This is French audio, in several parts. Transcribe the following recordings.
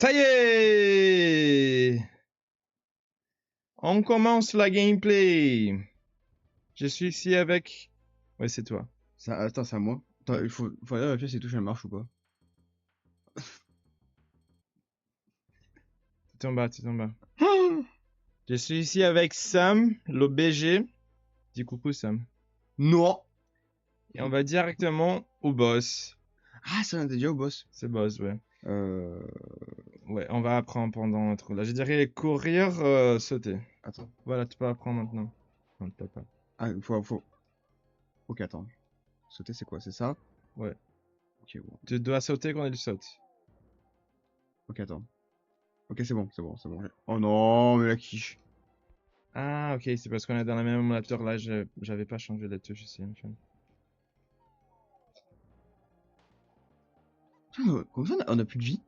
Ça y est! On commence la gameplay. Je suis ici avec... Ouais, c'est toi. Attends, c'est à moi. Attends, Ouais. faut aller vérifier si les touches elles marchent ou pas. Tout en bas, tout en bas. Je suis ici avec Sam, l'OBG. Dis coucou, Sam. Non! Et on va directement au boss. Ah, ça, on était déjà au boss. C'est boss, ouais. Euh. Ouais, on va apprendre pendant notre... Là, je dirais courir, sauter. Attends. Voilà, tu peux apprendre maintenant. Non, tu peux pas. Ah, faut. Ok, attends. Sauter, c'est quoi? C'est ça? Ouais. Ok, bon. Tu dois sauter quand il saute. Ok, attends. Ok, c'est bon. Oh non, mais la quiche. Ah, ok, c'est parce qu'on est dans le même émulateur. Là, j'avais pas changé la touche ici, en fait. Putain, comment ça, on a plus de vie?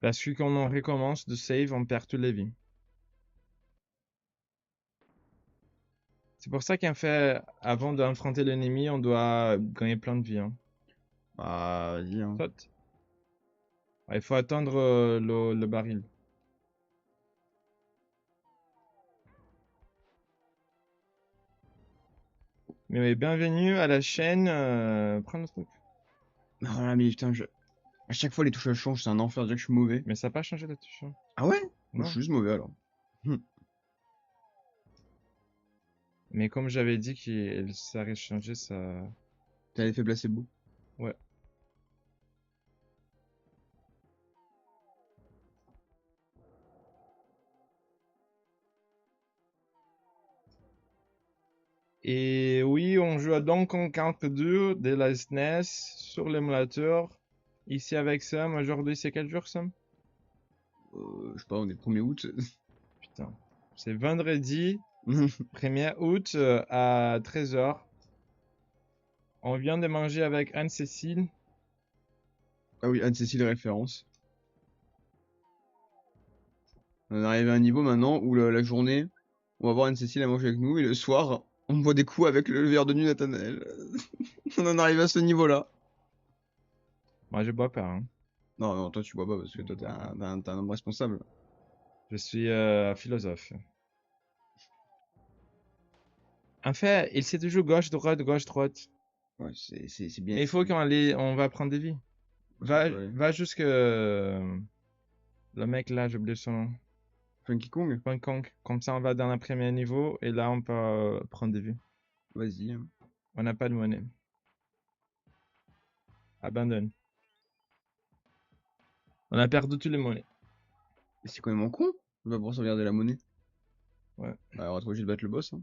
Parce que quand on recommence de save, on perd toutes les vies. C'est pour ça qu'en fait, avant d'affronter l'ennemi, on doit gagner plein de vie. Hein. Bah, vas-y, hein. Saute. Ah, il faut attendre le baril. Mais bienvenue à la chaîne. Prends le truc. Oh là, mais putain, à chaque fois les touches elles changent, c'est un enfer, déjà que je suis mauvais. Mais ça n'a pas changé la touche. Hein. Ah ouais? Moi, je Non. suis juste mauvais alors. Mais comme j'avais dit que ça allait changer, ça... T'as l'effet placebo. Ouais. Et oui, on joue à Donkey Kong 2 de la SNES sur l'émulateur. Ici avec Sam. Aujourd'hui, c'est quel jour, Sam? Je sais pas, on est le 1er août. Putain. C'est vendredi 1er août à 13h. On vient de manger avec Anne-Cécile. Ah oui, Anne-Cécile référence. On est arrivé à un niveau maintenant où la journée, on va voir Anne-Cécile à manger avec nous et le soir, on boit des coups avec le verre de nuit Nathanaël. On en arrive à ce niveau-là. Moi, je bois pas. Hein. Non, non, toi tu bois pas parce que Je toi t'es bois pas. un homme responsable. Je suis philosophe. En fait, il sait toujours gauche, droite. Ouais, c'est bien. Mais il faut on va prendre des vies. Parce qu'on peut aller. Va jusque le mec là, j'ai oublié son nom. Funky Kong? Hong Kong. Comme ça, on va dans le premier niveau et là, on peut prendre des vies. Vas-y, hein. On n'a pas de monnaie. Abandonne. On a perdu toutes les monnaies. Mais c'est quand même con. On va pouvoir se regarder la monnaie. Ouais. Bah, on va être obligé de battre le boss, hein.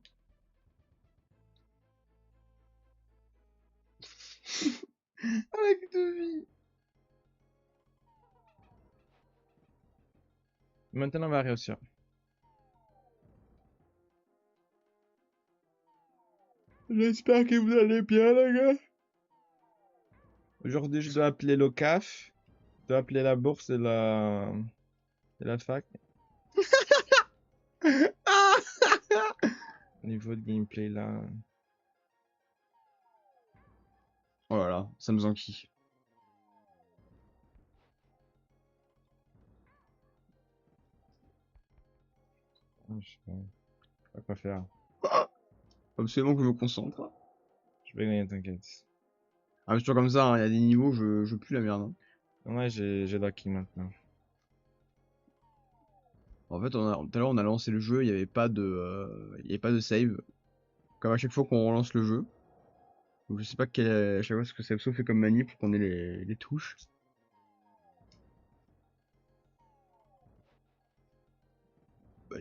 Avec 2 vies. Maintenant, on va réussir. J'espère que vous allez bien, les gars. Aujourd'hui, je dois appeler le CAF. Je dois appeler la bourse et la fac. Niveau de gameplay, là. Oh là là, ça me enquille. Je sais pas quoi faire. Absolument que je me concentre. Je vais gagner, t'inquiète. Ah, mais c'est toujours comme ça, hein, il y a des niveaux, je pue la merde, hein. Ouais, j'ai Lucky maintenant. En fait, tout à l'heure, on a lancé le jeu, il y avait pas de save. Comme à chaque fois qu'on relance le jeu. Donc, je sais pas à chaque fois ce que Sepso fait comme manip pour qu'on ait les touches. Bah,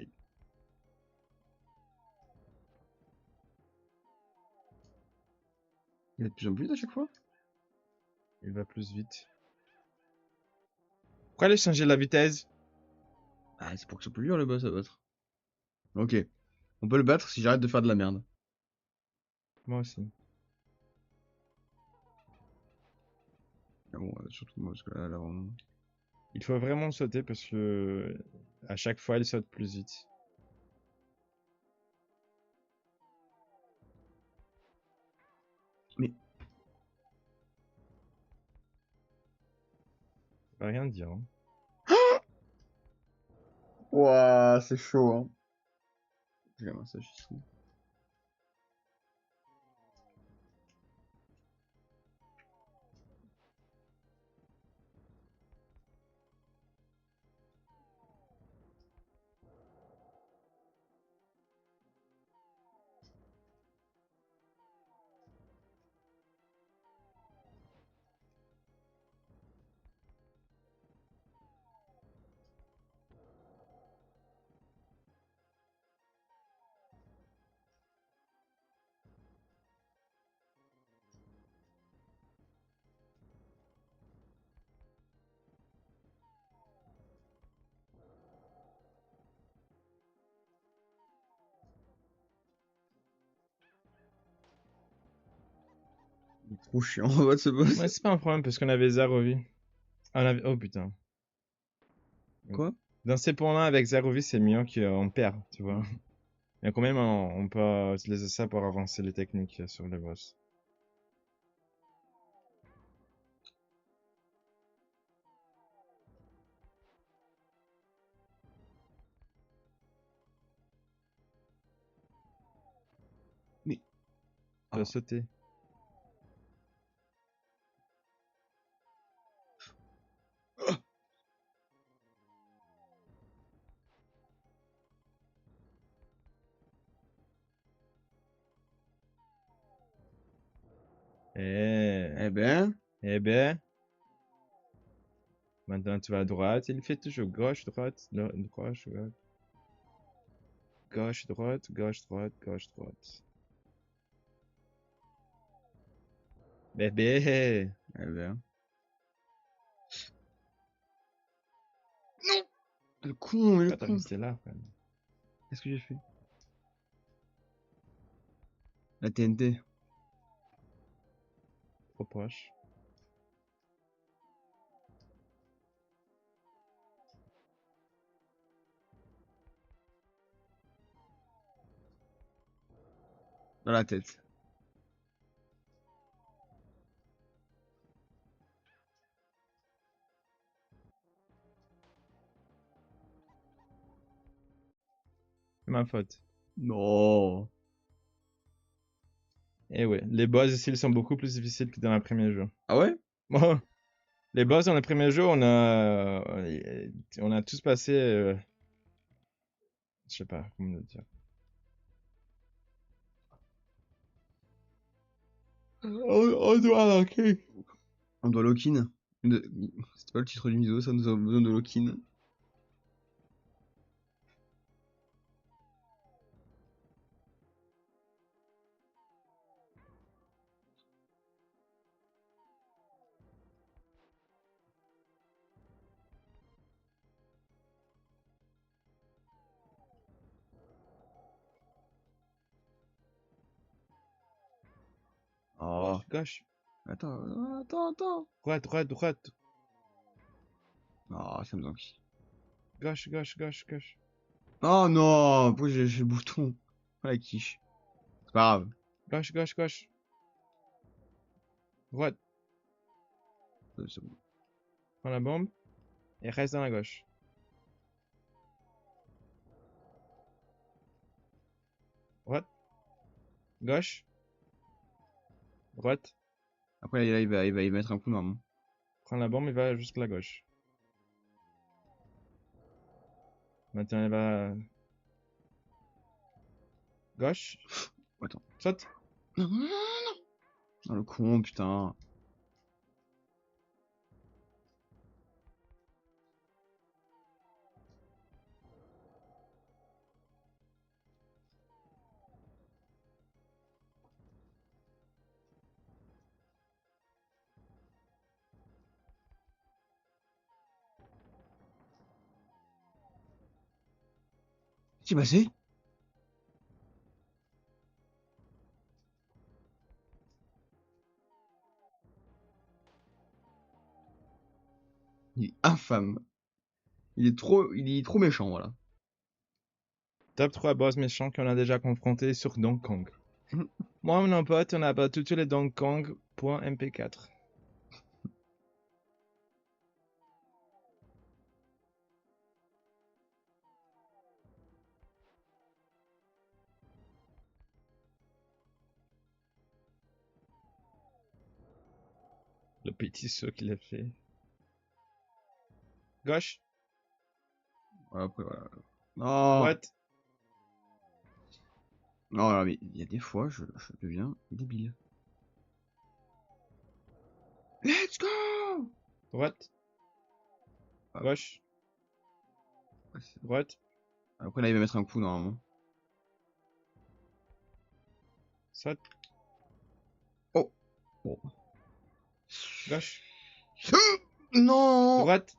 il va de plus en plus vite à chaque fois. Il va plus vite. Pourquoi aller changer la vitesse? Ah, c'est pour que ce soit plus dur le boss à battre. Ok. On peut le battre si j'arrête de faire de la merde. Moi aussi. Ah bon, surtout moi, parce que là, vraiment... Il faut vraiment sauter parce que à chaque fois, il saute plus vite. Mais, Ça va rien dire. Hein. Ouah, c'est chaud, hein. J'ai un massage ici. Il est trop chiant, on va de ce boss. Ouais, c'est pas un problème parce qu'on avait 0 vie. Oh putain. Quoi? Dans ces points-là, avec 0 vie, c'est mieux qu'on perd, tu vois. Mais quand même, on peut utiliser ça pour avancer les techniques sur les boss. Mais... Tu vas sauter. Eh ben... Eh ben. Maintenant, tu vas à droite. Il fait toujours gauche, droite, gauche, droite. Gauche, droite, gauche, droite, gauche, droite. Bébé. Eh ben... Non! Le con, mais le Pourquoi t'as con. resté là, quand même? Qu'est-ce que j'ai fait? La TNT. Trop proche. Dans la tête. C'est ma faute. Non. Eh ouais, les boss ici, ils sont beaucoup plus difficiles que dans le premier jeu. Ah ouais? Bon, les boss dans le premier jeu, on a tous passé, je sais pas comment le dire. On doit lock-in. On doit lock-in. C'était pas le titre du miso, ça, nous avons besoin de lock-in. Oh. Gauche. Attends. Droite, droite, droite. Oh, ça me donne qui. Gauche, gauche, gauche, gauche. Oh non, pourquoi j'ai lâché le bouton? Ah, la quiche. C'est pas grave. Gauche, gauche, gauche. Droite. C'est bon. Prends la bombe. Et reste dans la gauche. Droite. Gauche. Droite. Après, là, il va y mettre un coup normalement. Prends la bombe et va jusqu'à la gauche. Maintenant, elle va... Gauche. Attends. Saute. Non. Oh, le con, putain. Qu'est-ce qui s'est passé? Il est infâme. Il est trop méchant, voilà. Top 3 boss méchants qu'on a déjà confrontés sur Donkey Kong. Moi et mon pote, on a battu tous les Donkey Kong .mp4. Le petit saut qu'il a fait. Gauche. Voilà, après, voilà. Non, Droite. non, alors, mais il y a des fois, je deviens débile. Let's go! Droite. Ah, Gauche. ouais, Droite. après, là, il va mettre un coup, normalement. Saute. Oh! Bon. Gauche. Non! Droite.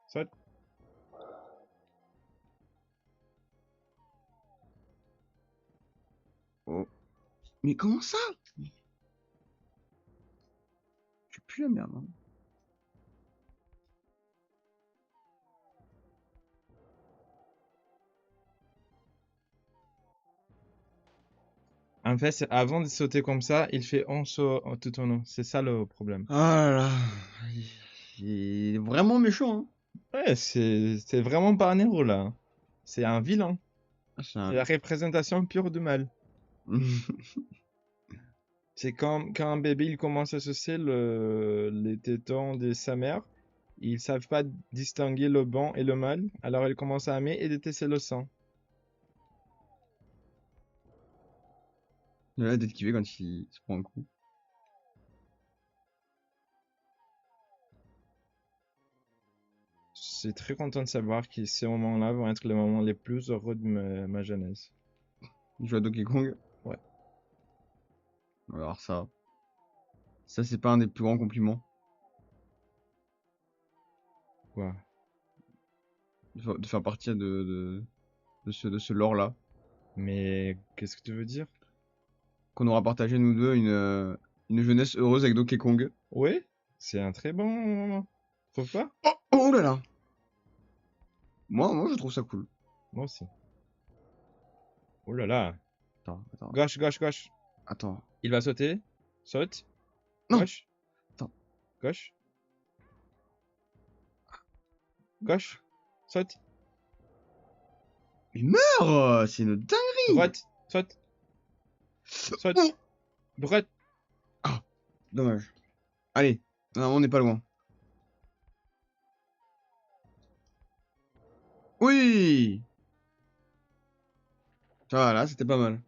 Saute. Oh. Mais comment ça? Je plus la merde, hein. En fait, avant de sauter comme ça, il fait un saut tout en haut. C'est ça le problème. Ah là là. Il est vraiment méchant, hein. Ouais, c'est vraiment pas un héros là. C'est un vilain. Ah, C'est la représentation pure du mal. un- C'est quand un bébé il commence à sucer les tétons de sa mère, ils savent pas distinguer le bon et le mal, alors ils commencent à aimer et détester le sang. Il a l'air d'esquiver quand il se prend un coup. Je suis très content de savoir que ces moments-là vont être les moments les plus heureux de ma jeunesse. Il joue à Donkey Kong. Ouais. Alors ça c'est pas un des plus grands compliments. Ouais. De faire partie de ce lore-là. Mais qu'est-ce que tu veux dire? Qu'on aura partagé nous deux une jeunesse heureuse avec Donkey Kong. Oui, c'est un très bon moment. Trouve pas? Oh, oh là là! Moi je trouve ça cool. Moi aussi. Oh là là. Attends. Gauche, gauche, gauche. Attends. Il va sauter. Saute. Non! Gauche. Attends. Gauche. Gauche. Saute. Mais meurs! C'est une dinguerie! Droite. Saute. Saute. Oh! Droite. Ah, dommage. Allez, non, on n'est pas loin. Oui! Voilà, c'était pas mal.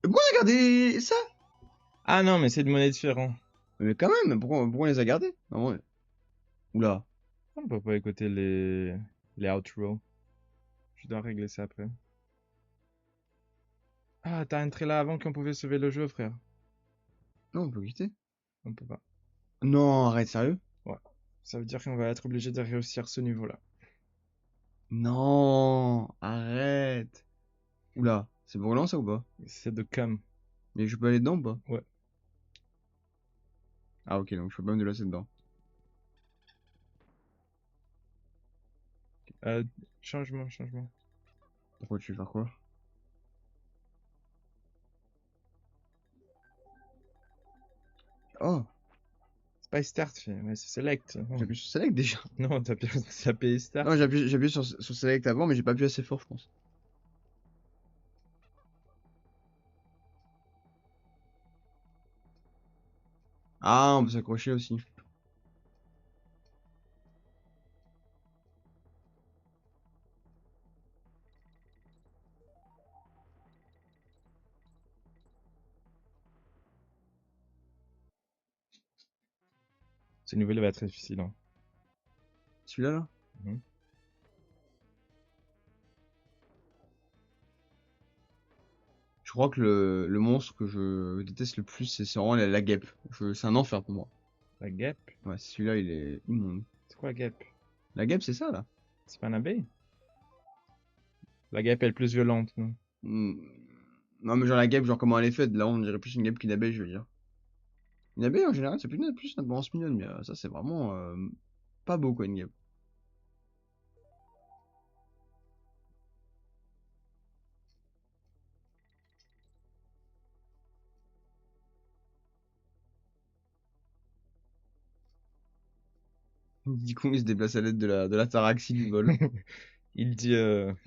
Pourquoi on a gardé ça? Ah non, mais c'est de monnaie différent. Mais quand même, pourquoi on les a gardés? Non, ouais. Oula. On peut pas écouter les outros. Je dois régler ça après. Ah, t'as entré là avant qu'on pouvait sauver le jeu, frère. Non, on peut quitter. On peut pas. Non, arrête, sérieux? Ouais. Ça veut dire qu'on va être obligé de réussir ce niveau-là. Non, arrête. Oula, c'est brûlant ça ou pas? C'est de cam. Mais je peux aller dedans ou pas? Ouais. Ah ok, donc je peux pas me déplacer dedans. Euh, changement. Pourquoi tu veux faire quoi? Oh, C'est pas start, ouais, c'est select. j'appuie sur Select déjà. Non, t'as bien tapé start. Non, j'appuie sur Select avant, mais j'ai pas appuyé assez fort, je pense. Ah, on peut s'accrocher aussi. Ce niveau va être difficile. Hein. Celui-là là? Mhm. Je crois que le monstre que je déteste le plus, c'est vraiment la guêpe. C'est un enfer pour moi. La guêpe? Ouais, celui-là, il est immonde. C'est quoi la guêpe? La guêpe, c'est ça, là? C'est pas une abeille? La guêpe est plus violente, non? Hmm. Non, mais genre la guêpe, genre comment elle est faite. Là, on dirait plus une guêpe qu'une abeille, je veux dire. Une abeille, en général, c'est plus une apparence mignonne, mais ça, c'est vraiment pas beau, quoi, une guêpe. Diddy Kong, il se déplace à l'aide de la taraxie du vol. Il dit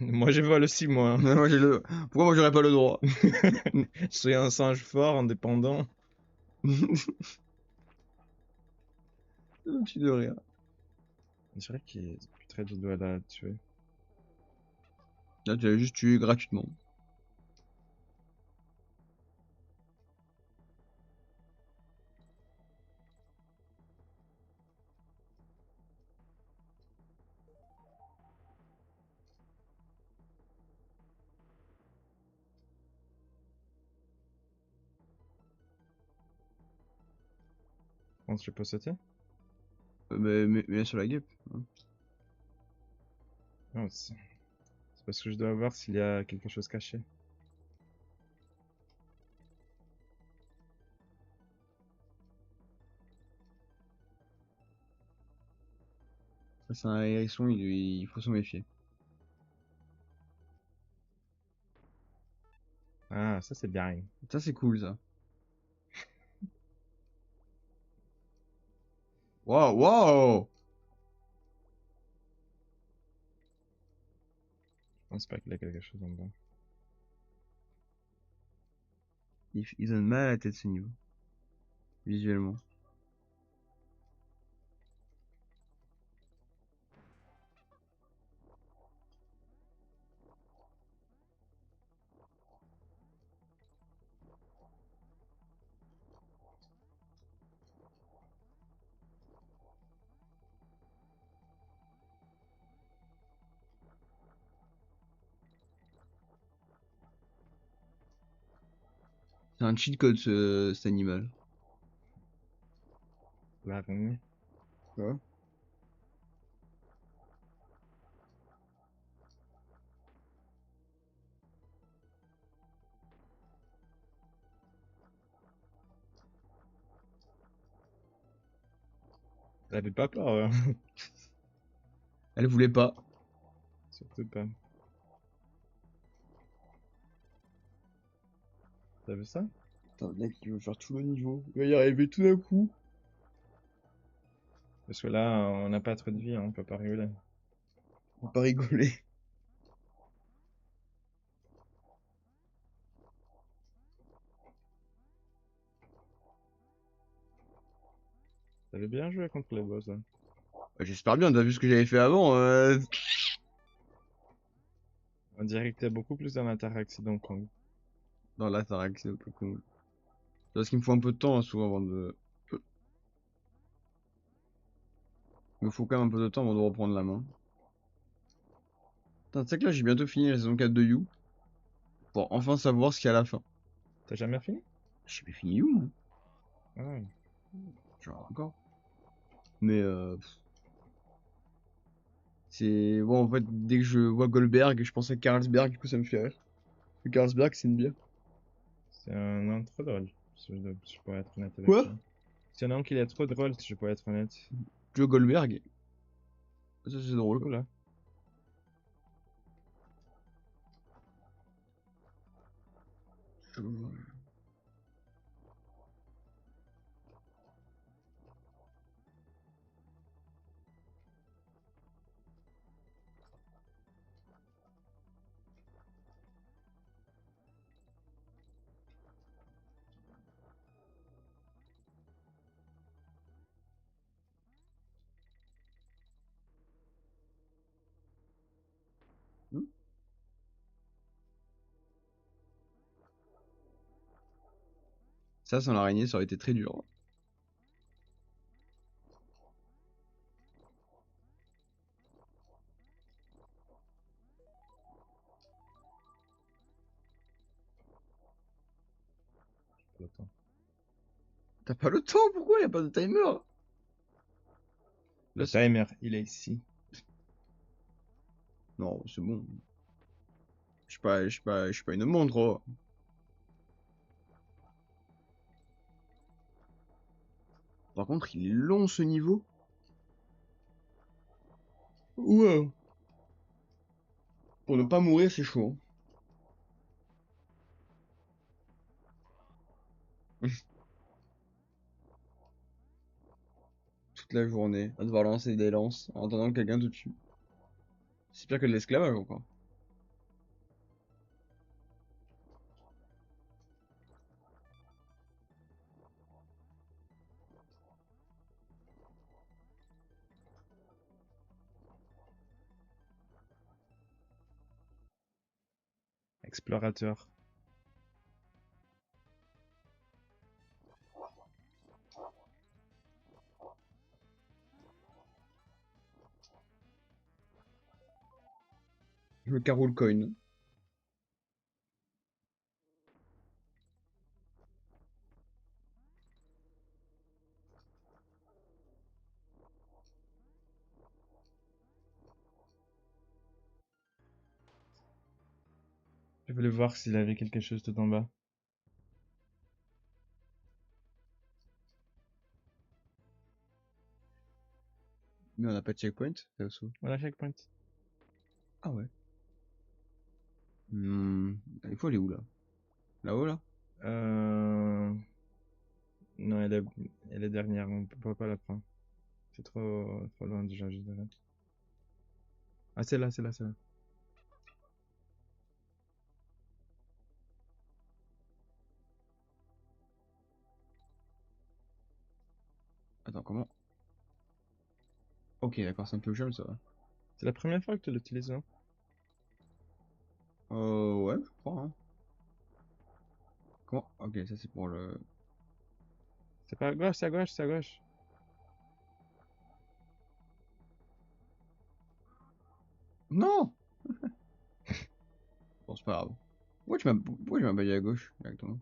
moi je vole aussi moi. Moi, j'ai le... Pourquoi moi j'aurais pas le droit? Je suis un singe fort, indépendant. Tu de rire. C'est vrai qu'il est plus très de doigts là à tuer. Là, tu l'as juste tué gratuitement. Comment je peux sauter? Mais sur la guêpe. Hein. Non, c'est parce que je dois voir s'il y a quelque chose caché. Ça, c'est un hérisson, il faut s'en méfier. Ah, ça c'est bien. Ça, c'est cool, ça. Waouh, waouh! Je pense pas qu'il y a quelque chose en bas. Ils donnent mal à la tête, ce niveau. Visuellement. C'est un cheat code, cet animal. L'araignée. Ouais. Elle avait pas peur, Elle voulait pas. surtout pas. T'as vu ça? Putain, le mec, il veut faire tout le niveau. Il va y arriver tout d'un coup. Parce que là, on n'a pas trop de vie, hein, on peut pas rigoler. On va pas rigoler. T'avais bien joué contre les boss, hein. Bah, j'espère bien, t'as vu ce que j'avais fait avant. On dirait que t'as beaucoup plus dans l'interaction donc Dans l'Atarax, c'est peu cool. Parce qu'il me faut un peu de temps, hein, souvent, avant de... Il me faut quand même un peu de temps avant de reprendre la main. Putain, tu sais que là, j'ai bientôt fini la saison 4 de You. Pour enfin savoir ce qu'il y a à la fin. T'as jamais fini? J'ai pas fini You, moi. Ah, Genre, encore. Mais, c'est... Bon, en fait, dès que je vois Goldberg, je pense à Carlsberg, du coup, ça me fait rire. Carlsberg, c'est une bière. c'est un nom trop drôle, si je pourrais être honnête avec Quoi? toi. C'est un nom qui est trop drôle, si je pourrais être honnête. Joe Goldberg. Ça, c'est drôle. Oula. Hmm. Ça, sans l'araignée, ça aurait été très dur. Attends. T'as pas le temps, pourquoi? Y a pas de timer? Le Là, timer, il est ici. non, c'est bon. Je suis pas une montre, oh. Par contre, il est long ce niveau. Wow. Pour ne pas mourir, c'est chaud. Hein. Toute la journée, à devoir lancer des lances en attendant que quelqu'un te tue. C'est pire que de l'esclavage encore. Explorateur. Je veux Carol Coin. Je voulais voir s'il avait quelque chose tout en bas. Mais on n'a pas de checkpoint, c'est aussi. Voilà, checkpoint. Ah ouais. Il faut aller où là? Là-haut là? Euh... Non, elle est dernière, on peut pas la prendre. C'est trop loin déjà, je dirais. Ah, c'est là, c'est là, c'est là. Attends, comment? Ok, d'accord, c'est un peu jeune ça. C'est la première fois que tu l'utilises, non? Ouais, je crois, hein. Comment? Ok, ça c'est pour le... C'est pas à gauche, c'est à gauche, c'est à gauche. Non! Bon, c'est pas grave. Pourquoi tu m'as baillé à gauche, directement?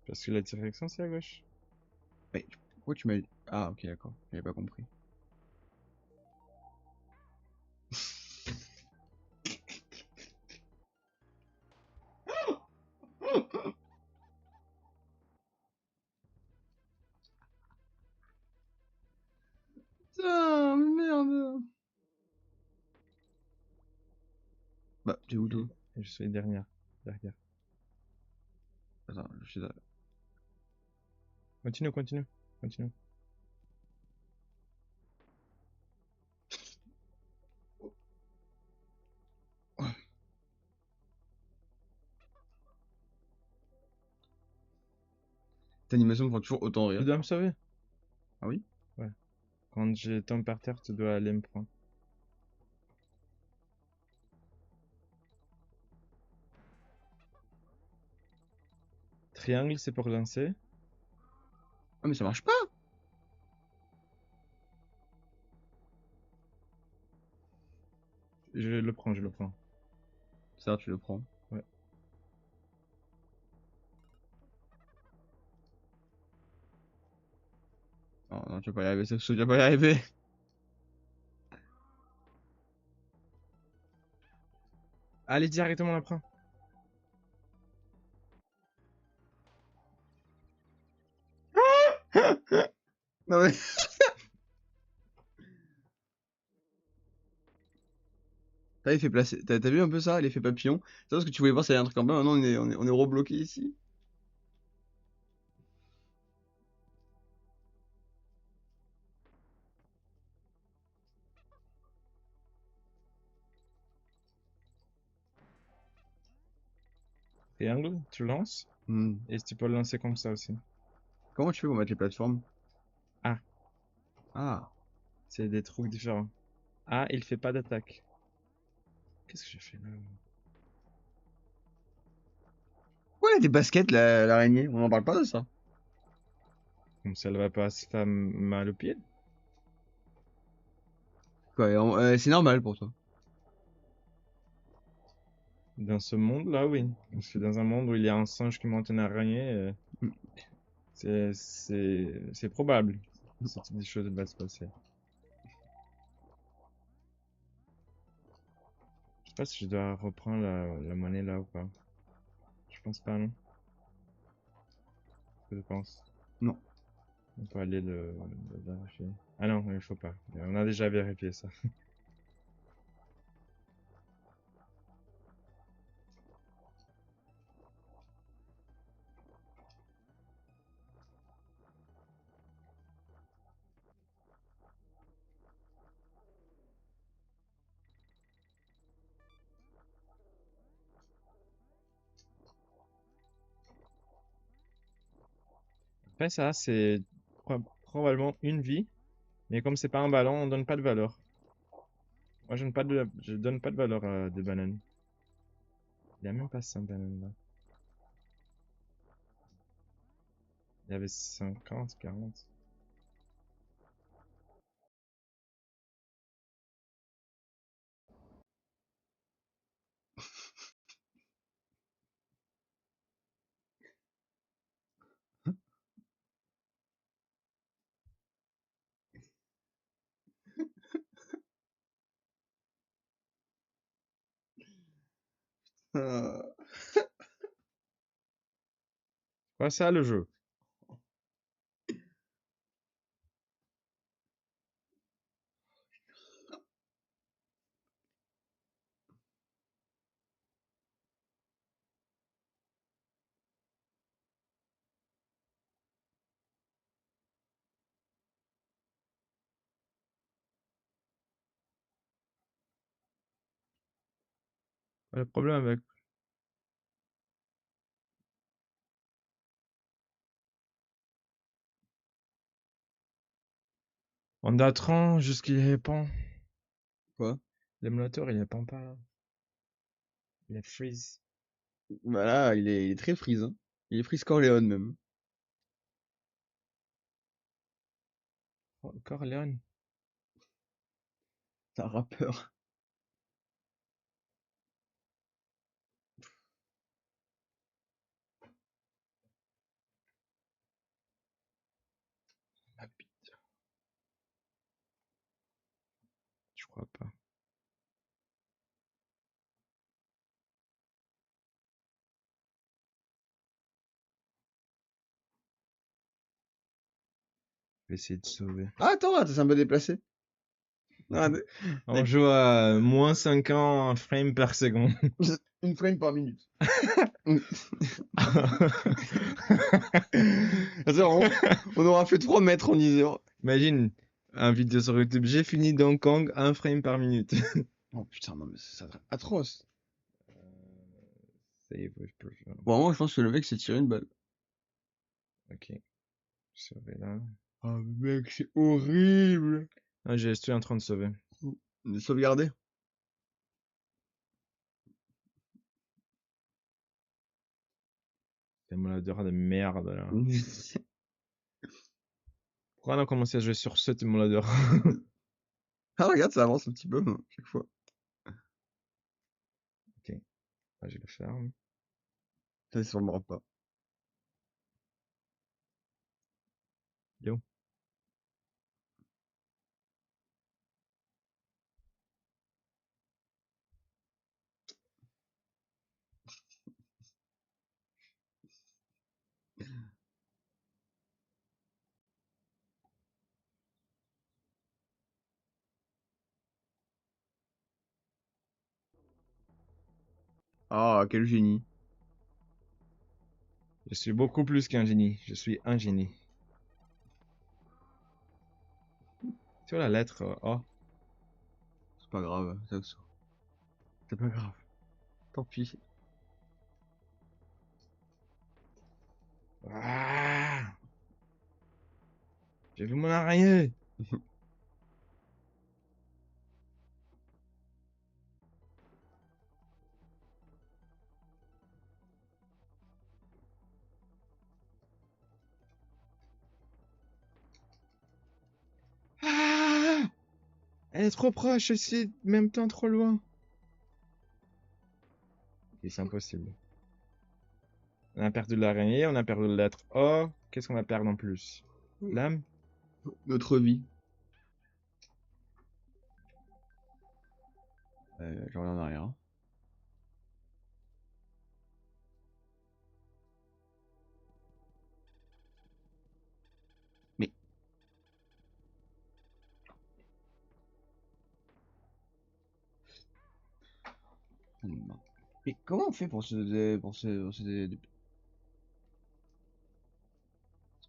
Parce que la direction, c'est à gauche. Mais, pourquoi tu m'as... Ah, ok, d'accord, j'avais pas compris. Putain, merde! Bah, t'es où toi? Et je suis dernière. Derrière. Attends, je suis là. Continue, continue, continue. Cette animation me fera toujours autant Tu rire. dois me sauver. Ah oui? Ouais. Quand je tombe par terre, tu dois aller me prendre. Triangle, c'est pour lancer. Ah mais ça marche pas! Je le prends, je le prends. Ça, tu le prends. Ouais. Non, non, tu vas pas y arriver, tu vas pas y arriver! Allez, directement, la prends. Non mais... T'as l'effet placé. T'as vu un peu ça, l'effet papillon? C'est parce que tu voulais voir s'il y a un truc en bas, maintenant on est rebloqué ici. Triangle, tu lances. Hmm. Et tu peux le lancer comme ça aussi. Comment tu fais pour mettre les plateformes? Ah, Ah. c'est des trucs différents. Ah, il fait pas d'attaque. Qu'est-ce que j'ai fait là? Ouais, elle a des baskets, l'araignée. On en parle pas de ça. Comme ça, elle va pas se faire mal au pied. Quoi, c'est normal pour toi. Dans ce monde-là, oui. Parce que dans un monde où il y a un singe qui monte une araignée, Hmm. c'est probable. que Ce type de choses va se passer. Je sais pas si je dois reprendre la monnaie là ou pas. Je pense pas, non? Qu'est-ce que je pense? Non. On peut aller le vérifier. Ah non, il faut pas. On a déjà vérifié ça. Après ça, c'est probablement une vie. Mais comme c'est pas un ballon, on donne pas de valeur. Moi, je donne pas de valeur à des bananes. Il y a même pas 100 bananes là. Il y avait 50, 40. Euh, Quoi ça le jeu? Le problème avec... On attend jusqu'il répond. Quoi? L'émulateur, il répond pas là. Il est freeze. Bah là, il est très freeze, hein. Il est freeze Corleone même. Oh, Corleone. C'est un rappeur. Ma bite. Je crois pas. Je vais essayer de sauver. Ah, attends, t'es un peu déplacé. Ah, On joue à moins 50 frames par seconde. une frame par minute. On aura fait 3 mètres en 10 heures. Imagine, un vidéo sur YouTube, j'ai fini Donkey Kong, 1 frame par minute. Oh putain, non, mais c'est atroce. Save with pressure. Bon, moi, je pense que le mec s'est tiré une balle. Ok. Sauver là. Oh, mec, c'est horrible. Ah, je suis en train de sauver. Sauvegarder. C'est mon odeur de merde là. Pourquoi on a commencé à jouer sur ce émulateur? Ah, regarde, ça avance un petit peu, chaque fois. Ok. Ah, je le ferme. Ça, ça me pas. Yo. Ah, quel génie. Je suis beaucoup plus qu'un génie. Je suis un génie. Sur la lettre A. C'est pas grave, c'est pas grave. Tant pis. Ah, j'ai vu mon araignée. Ah, elle est trop proche, je suis en même temps trop loin. Et c'est impossible. On a perdu l'araignée, on a perdu la lettre A. Qu'est-ce qu'on va perdre en plus? L'âme? Notre vie. Je reviens en arrière. Mais. Mais comment on fait pour se. Parce que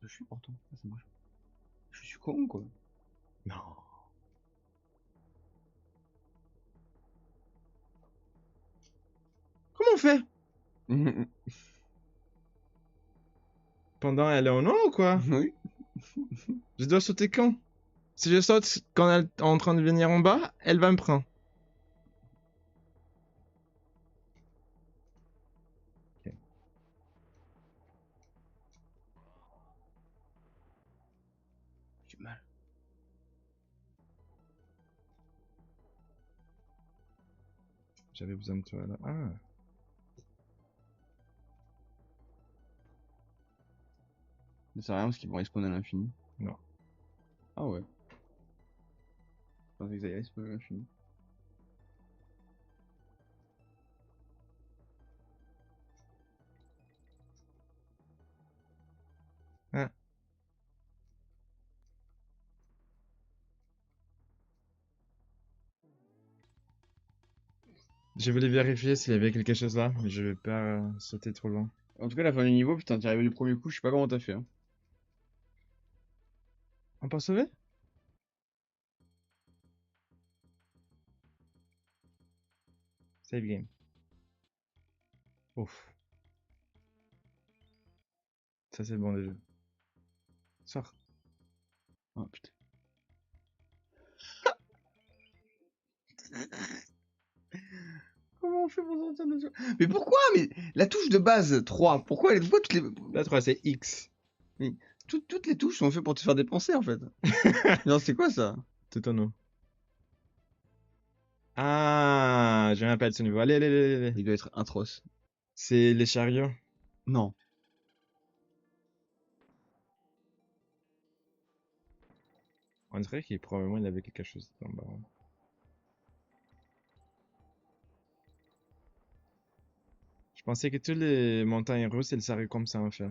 je suis pourtant. Ça marche. Je suis con, quoi. Non. Comment on fait? pendant elle est en haut ou quoi? Oui. Je dois sauter quand? Si je saute quand elle est en train de venir en bas, elle va me prendre. Ok. J'ai mal. J'avais besoin de toi là. Ah. Ça sert à rien parce qu'ils vont respawn à l'infini. Non. Ah ouais. Je pensais qu'ils allaient respawn à l'infini. Ah. Je voulais vérifier s'il y avait quelque chose là, mais je vais pas sauter trop loin. En tout cas, la fin du niveau, putain, t'es arrivé du premier coup, je sais pas comment t'as fait. Hein. On peut sauver? Save game. Ouf. Ça c'est bon déjà. Sors. Oh putain. Comment on fait pour sortir de ça? Mais pourquoi? Mais la touche de base 3, pourquoi toutes les. Là 3 c'est X. Mais toutes les touches sont faites pour te faire dépenser en fait. Non, c'est quoi ça? Tout en haut. Ah, je me rappelle ce niveau. Allez, allez, allez, allez. Il doit être atroce. C'est les chariots. Non. On dirait qu'il probablement il avait quelque chose en bas. Je pensais que tous les montagnes russes, elles s'arrêtent comme ça en fait.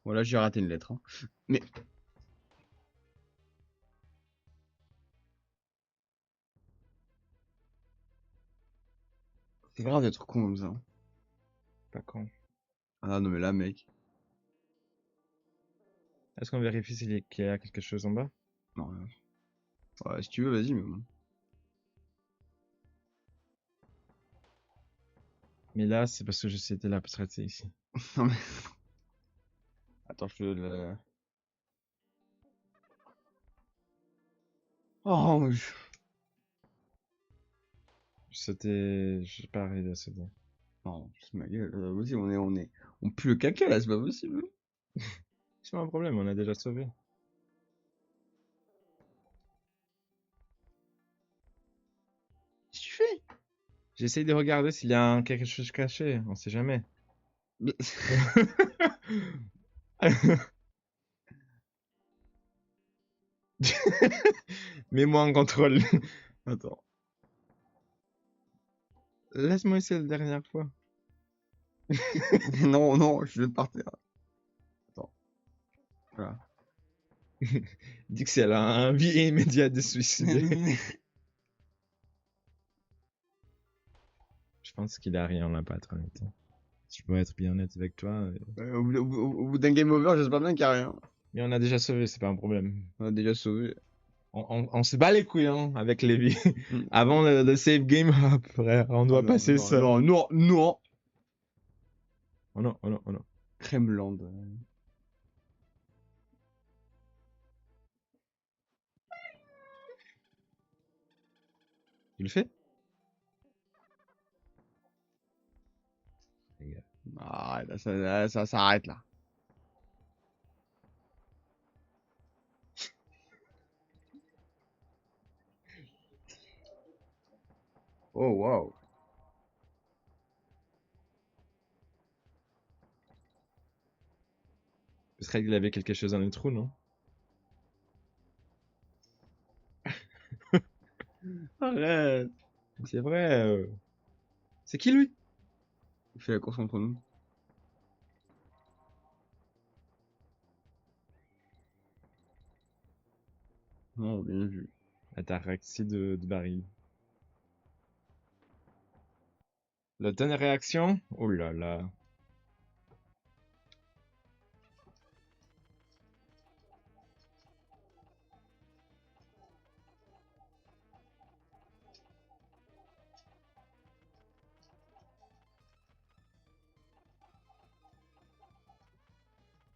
Voilà, j'ai raté une lettre. Hein. Mais. C'est grave d'être con comme ça. Hein. Pas con. Ah non, mais là, mec. Est-ce qu'on vérifie qu'il y a quelque chose en bas? Non, rien. Ouais, si tu veux, vas-y, mais bon. Mais là, c'est parce que je sais la traiter ici. Non, mais. Attends, je te le. Oh, mais J'ai pas arrivé à sauter. Non, c'est ma gueule. Vas-y, On pue le caca là, c'est pas possible. C'est pas un problème, on a déjà sauvé. Qu'est-ce que tu fais? J'essaye de regarder s'il y a quelque chose caché, on sait jamais. Mets-moi en contrôle. Attends. Laisse-moi essayer la dernière fois. Non, non, je vais partir. Attends. Voilà. Dis que c'est elle a un vie immédiate de suicider. Je pense qu'il a rien là, pas trop honnêtement. Je pourrais être bien honnête avec toi. Au bout d'un game over, j'espère bien qu'il n'y a rien. Mais on a déjà sauvé, c'est pas un problème. On a déjà sauvé. On se bat les couilles hein, avec les vies. Mm. Avant le save game, hop, frère, on doit Oh non, passer non, ça. non, non, non. Oh non, oh non, oh non. Kremland. Tu le fais? Ah, ça s'arrête là. Oh, wow. Parce qu'il avait quelque chose dans le trou, non? Arrête. C'est vrai. C'est qui lui? Il fait la course contre nous. Non, bien vu. Ataraxie de baril. La dernière réaction? Oh là là.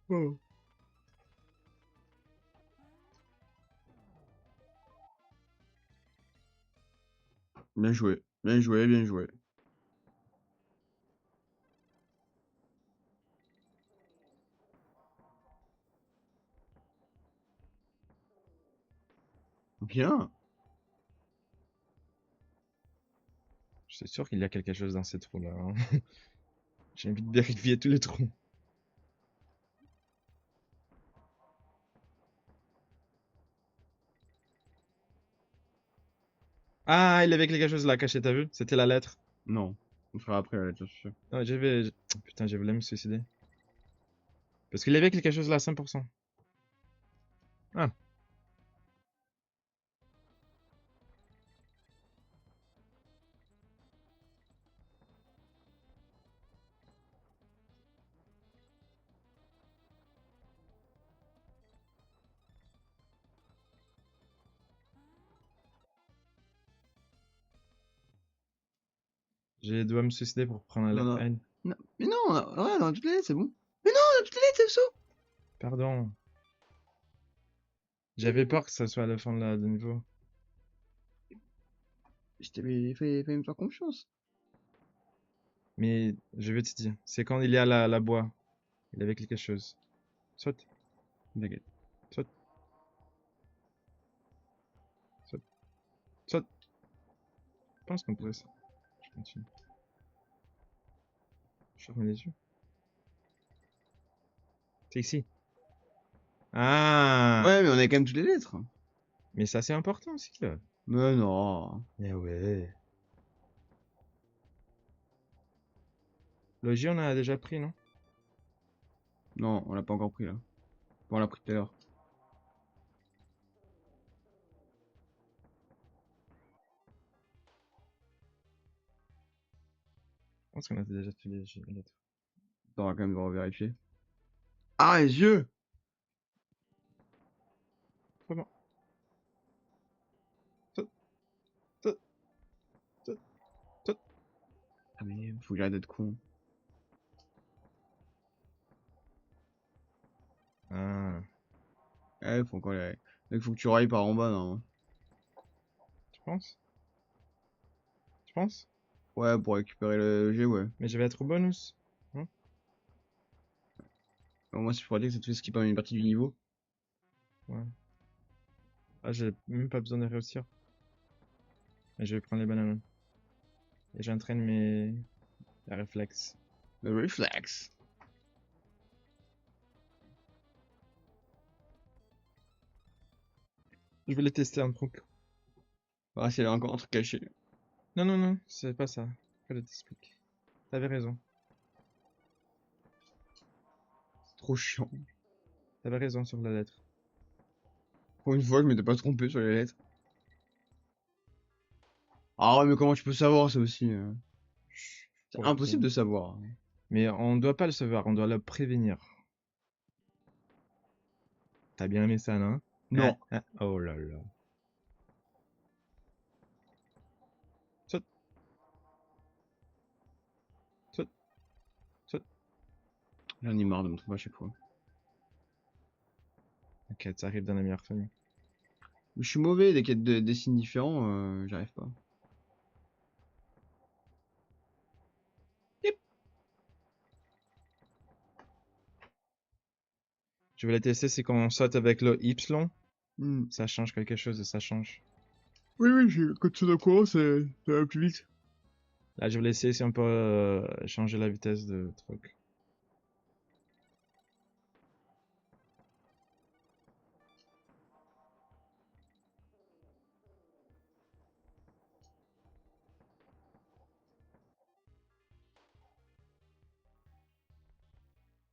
Oh. Bien joué, bien joué, bien joué. Bien. Je suis sûr qu'il y a quelque chose dans ces trous-là, hein. J'ai envie de vérifier tous les trous. Ah, il y avait quelque chose là caché, t'as vu? C'était la lettre. Non, on fera après la lettre, je suis sûr. Non, Putain, j'ai voulu me suicider. Parce qu'il y avait quelque chose là, 100%. Ah, j'ai dois me suicider pour prendre la Non, lettre non. N. Non. Mais non, ouais, on a toutes les lettres, c'est bon. Mais non, on a toutes les lettres, c'est ça. Pardon. J'avais peur que ça soit à la fin de niveau. Fallait me faire confiance. Mais je vais te dire, c'est quand il y a la bois. Il y avait quelque chose. Saute, T'inquiète. saute, saute, saute. Je pense qu'on pourrait ça. Je continue. Je ferme les yeux. C'est ici. Ah! Ouais, mais on a quand même toutes les lettres. Mais ça, c'est important aussi, là. Mais non. Eh ouais. Le J, on a déjà pris, non? Non, on l'a pas encore pris là. On l'a pris tout à l'heure. Je pense qu'on a déjà tous les lettres. On va quand même devoir vérifier. Ah, les yeux! Très bon. Saute, saute, saute, saute. Ah, mais faut que j'arrête d'être con. Ah, Ouais, faut encore les. Il faut que tu railles par en bas, non? tu penses? Tu penses? Ouais, pour récupérer le G, ouais. Mais je vais être au bonus. Hein. Au moins, si je pourrais dire que ça te fait skipper une partie du niveau. Ouais. Ah, j'ai même pas besoin de réussir. Et je vais prendre les bananes. Et j'entraîne mes réflexes. Le reflex. Je vais les tester en truc. Ah, c'est là encore un truc caché. Non, non, non, c'est pas ça. Je t'explique. T'avais raison. Trop chiant. T'avais raison sur la lettre. Pour une fois, je m'étais pas trompé sur les lettres. Ah ouais, mais comment tu peux savoir ça aussi? C'est Pour impossible tout. de savoir. Mais on doit pas le savoir, on doit le prévenir. T'as bien aimé ça, non? Hein? Non. Hein? Oh là là. Saute, saute, saute. J'en ai marre de me tromper à chaque fois. Ok, ça arrive dans la meilleure famille. Mais je suis mauvais, dès qu'il y a des signes différents, j'arrive pas. Yep. Je vais la tester, c'est quand on saute avec le Y, Hmm. ça change quelque chose et ça change. Oui, oui, quand tu es au courant, ça va plus vite. Là, je vais laisser si on peut changer la vitesse de truc.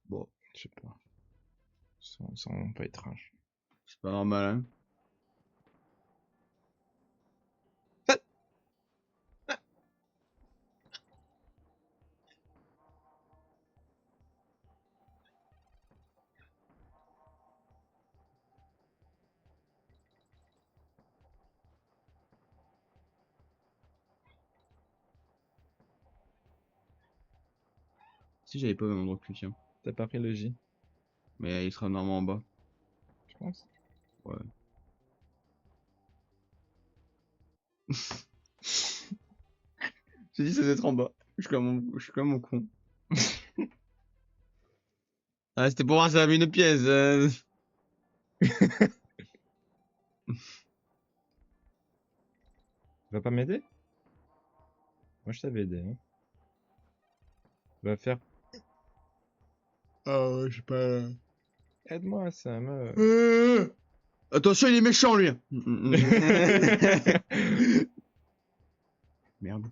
Bon, je sais pas. Ça rend pas étrange. C'est pas normal, hein. Saute. Ah. Si j'avais pas au même endroit que lui, tiens. T'as pas pris le J. Mais il sera normalement en bas. Je pense. Ouais. J'ai dit ça doit être en bas. Je suis comme mon con. Ah, c'était pour voir si ça avait une pièce. Tu vas pas m'aider? Moi, je t'avais aidé, hein. Tu vas faire. Ah ouais, je sais pas. Aide-moi, Sam. Attention, il est méchant lui. Merde.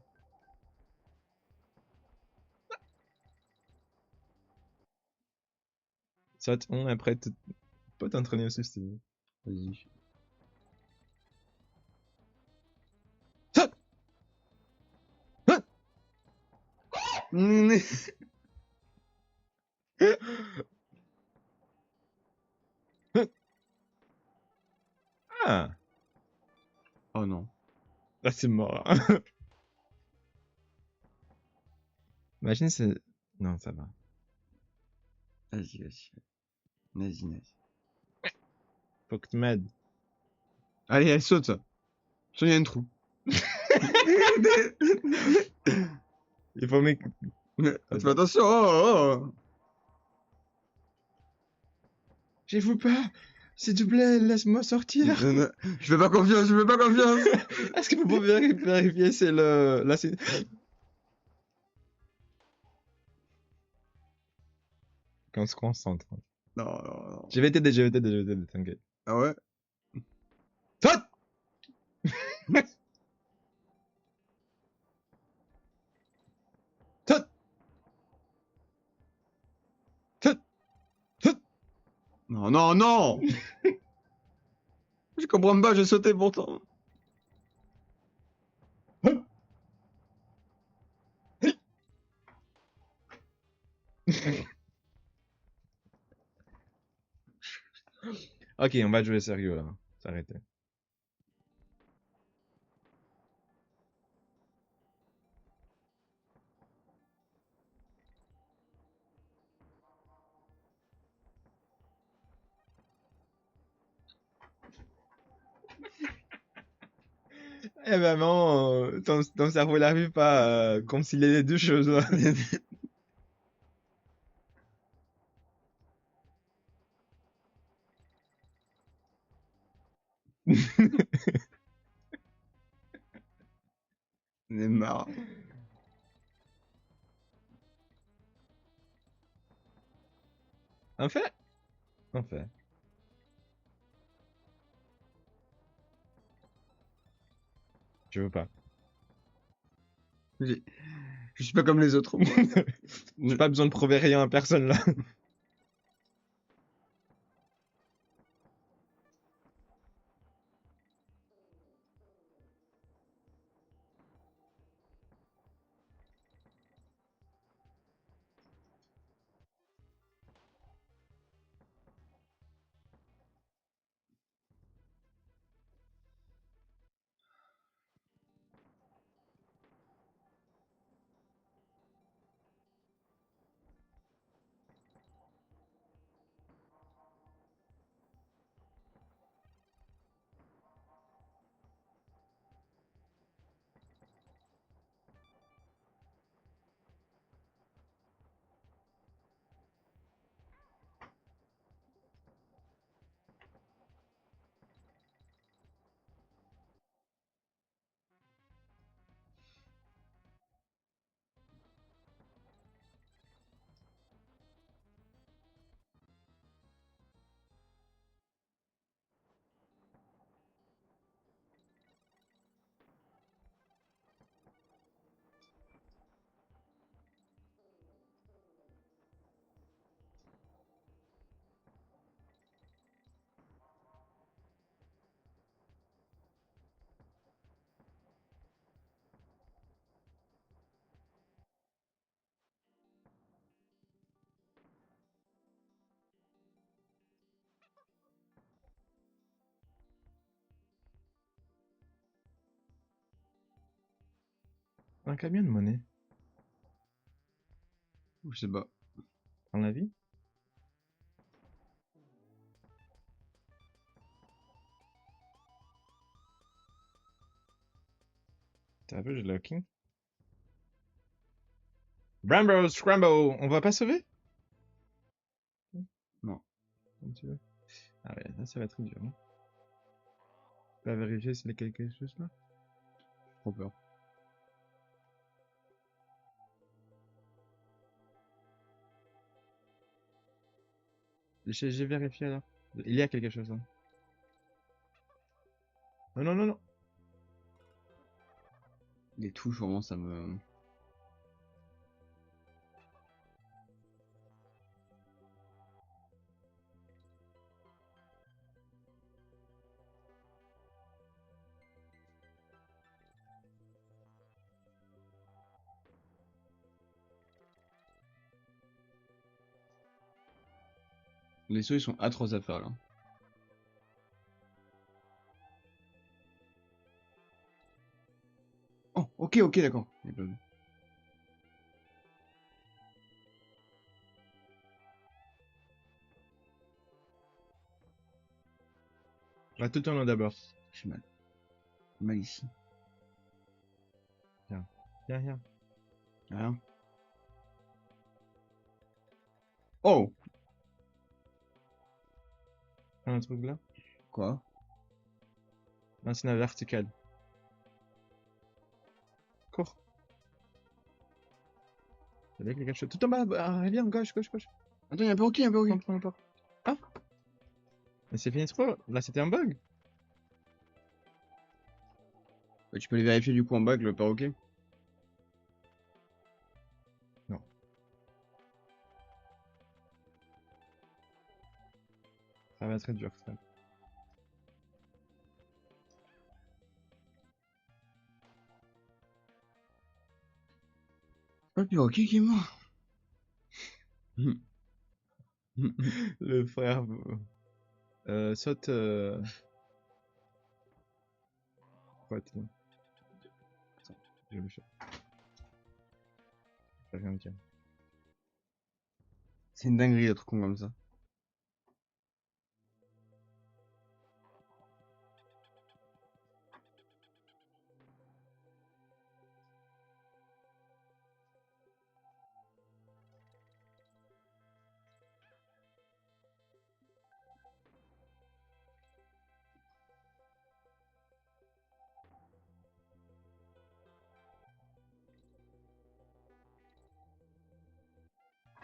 Saute, après, pas t'entraîner aussi, si tu veux. Vas-y. Saute. Saute. Ah! Oh non. Là, c'est mort. Imagine, c'est. Non, ça va. Vas-y, vas-y. Vas-y, vas-y. Faut que tu m'aides. Allez, elle saute ça. Il y a un trou. Il faut m'aider. Fais attention. Oh, oh. Je vous pas! S'il te plaît, laisse-moi sortir! Je fais pas confiance, je fais pas confiance. Est-ce que vous pouvez vérifier c'est le. Là, c'est. Qu'on se concentre. Non, non, non. Je vais t'aider, t'inquiète. Ah ouais? Saute! Saute! Saute! Saute! Non, non, non! Je comprends pas, j'ai sauté pourtant. Ok, on va jouer sérieux là. S'arrêter. Eh ben non, ton cerveau n'arrive pas à concilier les deux choses là. J'en ai marre. En fait, en fait. Je veux pas. J'ai- Je suis pas comme les autres, moi. J'ai pas besoin de prouver rien à personne là. Un camion de monnaie. Je sais pas. Dans la vie? T'as vu, j'ai le king. Bramble, Scramble, on va pas sauver? Non. Comme tu veux. Ah ouais, là ça va être dur. Hein. On va vérifier s'il y a quelque chose là. Trop peur. J'ai vérifié alors. Il y a quelque chose là. Non, non, non, non. Les touches, vraiment, ça me... Les sauts, ils sont atroces à faire, là. Oh, ok, ok, d'accord. J'ai pas vu. On va tout tourner d'abord. J'ai mal. J'ai mal ici. Viens, viens, viens. Rien. Oh! Un truc là. Quoi? Non, c'est une verticale. Cours. Il y avait quelque chose. Tout en bas, viens, gauche, gauche, gauche. Attends, y'a un perroquet, y'a un perroquet. Prends le port. Ah! Mais c'est fini trop. Là, c'était un bug. Bah, tu peux aller vérifier du coup en bas avec le perroquet. Non. Ça va être dur, ça. Pas le perroquet qui est mort. Le frère saute. Quoi, t'es là? Attends, je vais le faire. Je vais rien dire. C'est une dinguerie d'être con comme ça.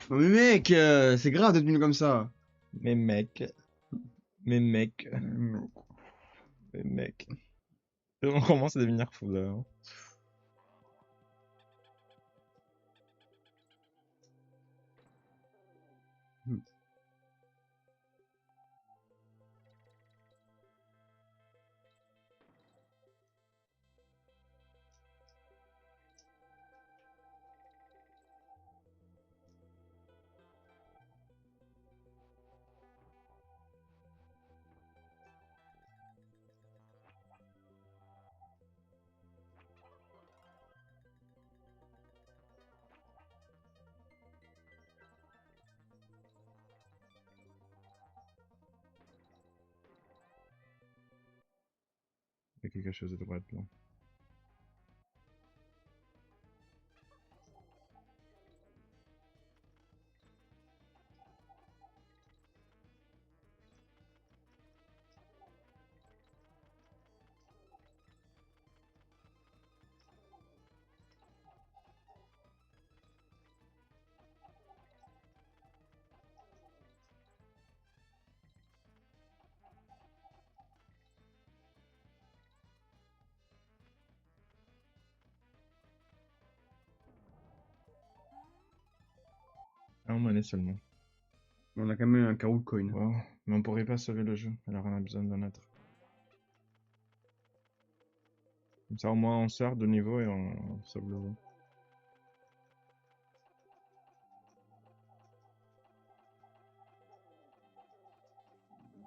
Non mais mec, c'est grave d'être venu comme ça. Mais mec. Mais mec. Mais mec. On commence à devenir fou là. Hein. Il y a quelque chose de droite là. Un monnaie seulement. On a quand même un carreau de coin. Bon, mais on pourrait pas sauver le jeu, alors on a besoin d'un autre. Comme ça au moins on sort de niveau et on sauve le jeu.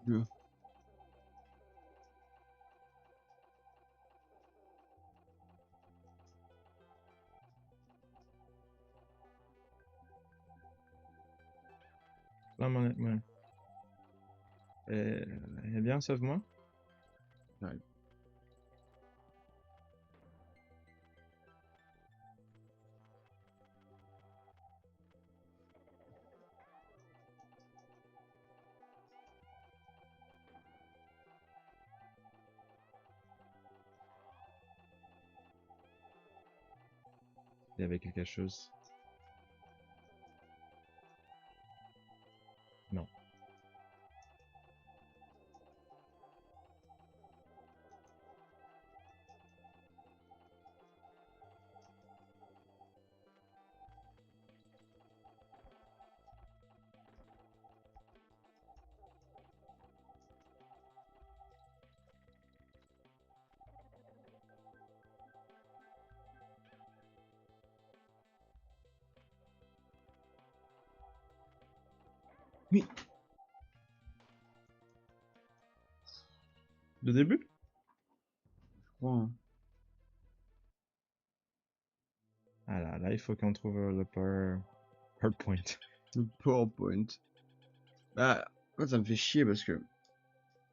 Deux. La monnaie, ouais. Eh bien, sauve-moi. J'arrive. Il y avait quelque chose. Non. Oui. Le début? Ouais. Ah là, il faut qu'on trouve le PowerPoint. Le PowerPoint. Bah, moi, ça me fait chier parce que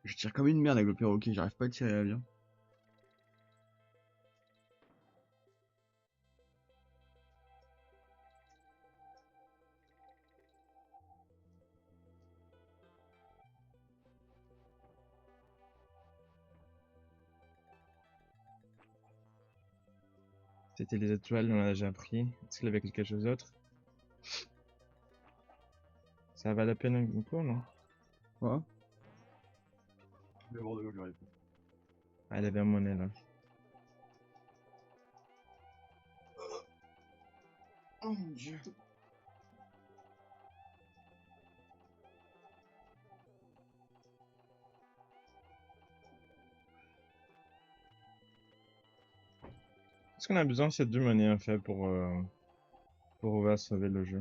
je tire comme une merde avec le perroquet, j'arrive pas à tirer bien. C'était les étoiles, on l'a déjà pris. Est-ce qu'il y avait quelque chose d'autre? Ça va la peine un coup, non? Quoi? Ah, il y avait un monnaie là. Oh mon dieu. Est-ce qu'on a besoin de ces deux monnaies en fait pour pouvoir sauver le jeu?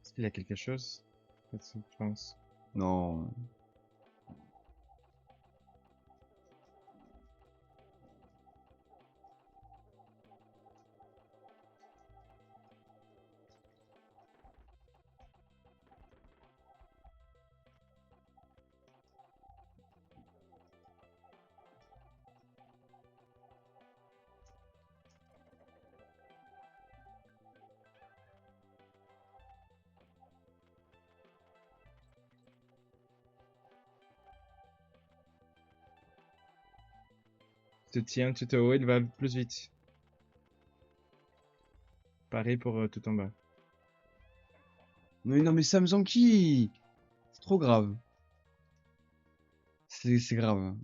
Est-ce qu'il y a quelque chose? Qu'est-ce que tu penses? Non. Tu tiens tout en haut, il va plus vite. Pareil pour tout en bas. Mais non, mais Samzanki! C'est trop grave. C'est grave.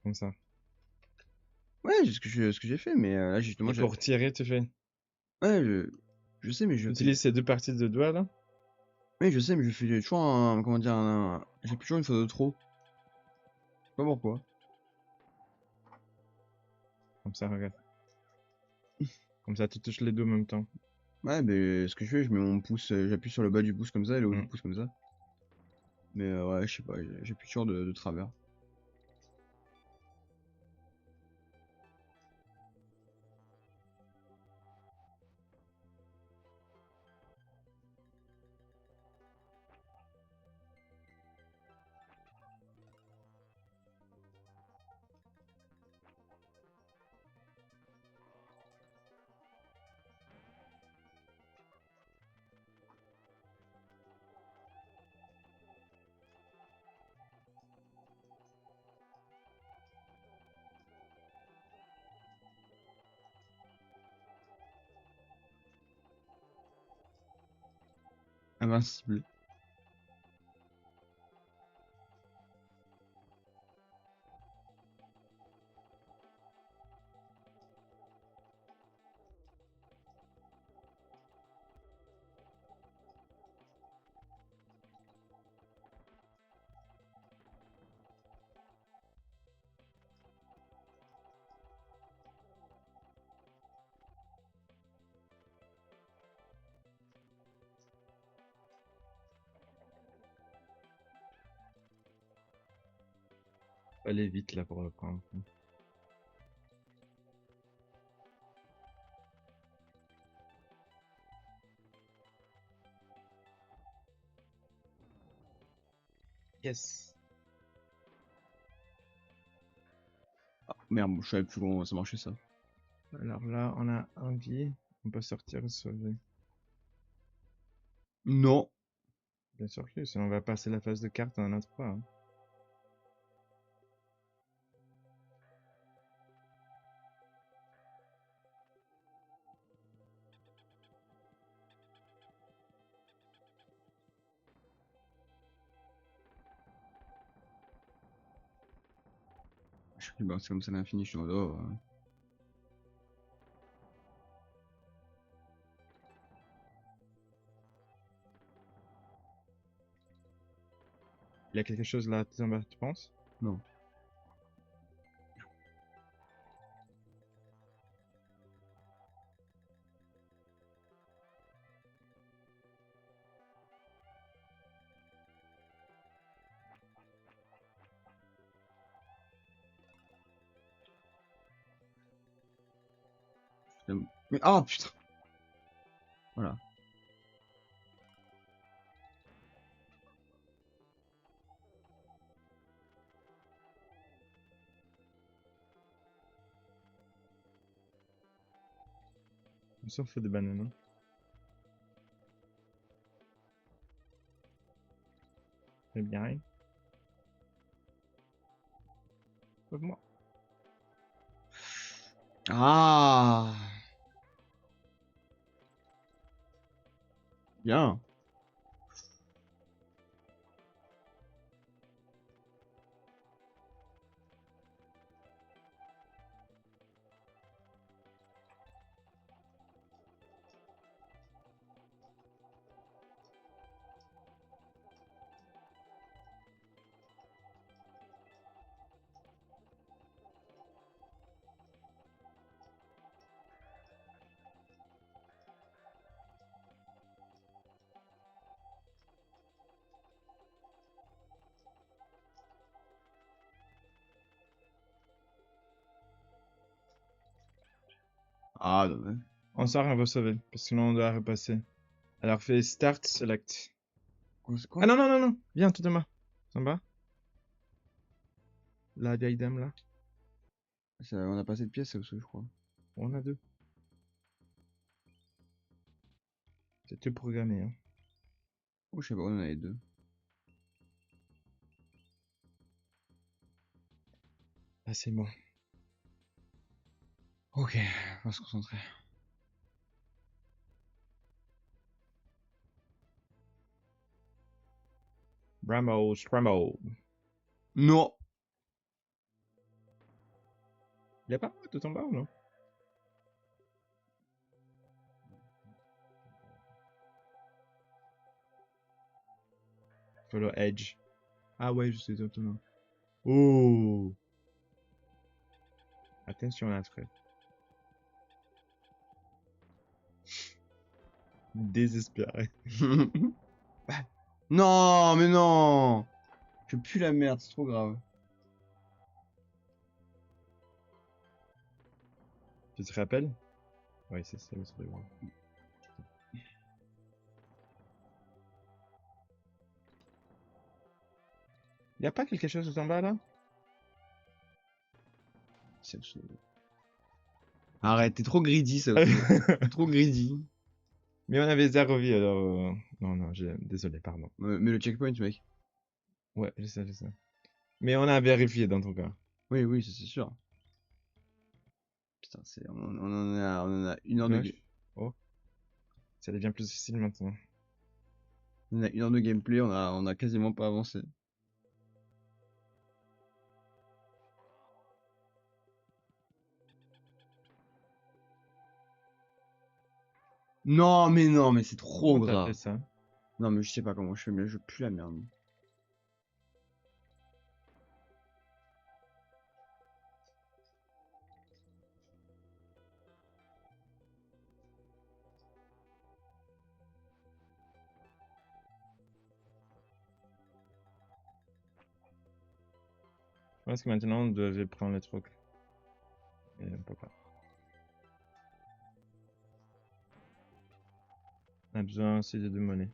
Comme ça. Ouais, c'est ce que j'ai fait, mais là, justement, Et pour tirer, tu fais. ouais, je sais, mais Tu utilises ces deux parties de doigts là? oui, je sais, mais je fais toujours un, comment dire, j'ai toujours une fois de trop. Je sais pas pourquoi. Comme ça, regarde. Comme ça, tu touches les deux en même temps. Ouais, mais ce que je fais, je mets mon pouce, j'appuie sur le bas du pouce comme ça et le haut du Mm. pouce comme ça. Mais ouais, je sais pas, j'appuie toujours de travers. Invincible. Faut aller vite là pour le prendre. Yes. Ah, merde, je savais plus comment ça marchait ça. Alors là, on a un vie. On peut sortir et sauver. Non. Bien sûr que oui, sinon on va passer la phase de carte à un autre pas. Hein. Bah, c'est comme ça à l'infini, je suis en mode, oh, Il y a quelque chose là, tout en bas, tu penses? non. Mais oh putain. Voilà. On s'en fout des bananes. Hein. C'est bien. Sauve-moi. Ah. Bien. Ah, dommage. On sort, on va sauver, parce que sinon on doit repasser. Alors fais Start Select. C'est quoi? Ah non, non, non, non, viens tout en bas. En bas. La vieille dame là. On a pas assez de pièces, ça aussi, je crois. On a deux. C'est tout programmé. Hein. Oh, je sais pas, on en avait deux. Ah, c'est bon. Ok, on va se concentrer. Bramo, Scramble. Non. Y'a pas tout en bas ou non? Follow Edge. Ah ouais, je sais exactement. Oh! Attention là, frère. Désespéré. Non, mais non. Je pue la merde, c'est trop grave. Tu te rappelles? Ouais, c'est ça, c'est pas grave. Y'a pas quelque chose tout en bas là? C'est absolument. Arrête, t'es trop greedy, ça. T'es trop greedy. Mais on avait 0 vie alors. Non, non, désolé, pardon. Mais le checkpoint, mec. Ouais, je sais, je sais. Mais on a vérifié dans ton cas. Oui, oui, c'est sûr. Putain, on en a une heure de Cloche. Oh, ça devient plus difficile maintenant. on a une heure de gameplay, on a quasiment pas avancé. Non, mais c'est trop Comment t'as fait grave. ça? Non, mais je sais pas comment je fais, mais je pue la merde. Je pense que maintenant on devait prendre le truc. Et on peut pas. On a besoin aussi de 2 monnaies.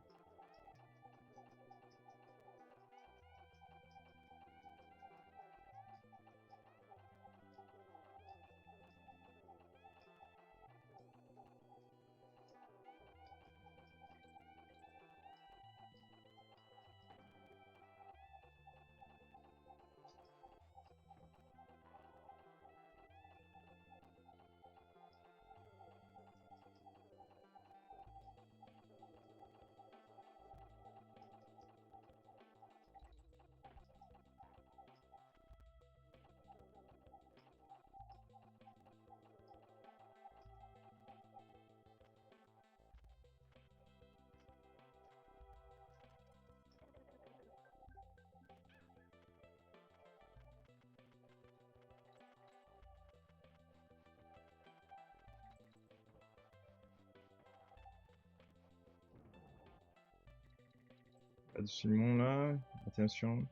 Par-dessus le mont là. Attention.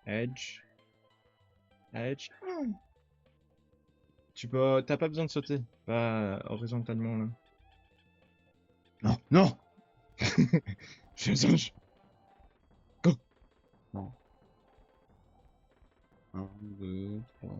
Edge. Edge. Ah. T'as pas besoin de sauter. Pas horizontalement là. Non, non! Je suis un singe. Go. Non. 1, 2, 3.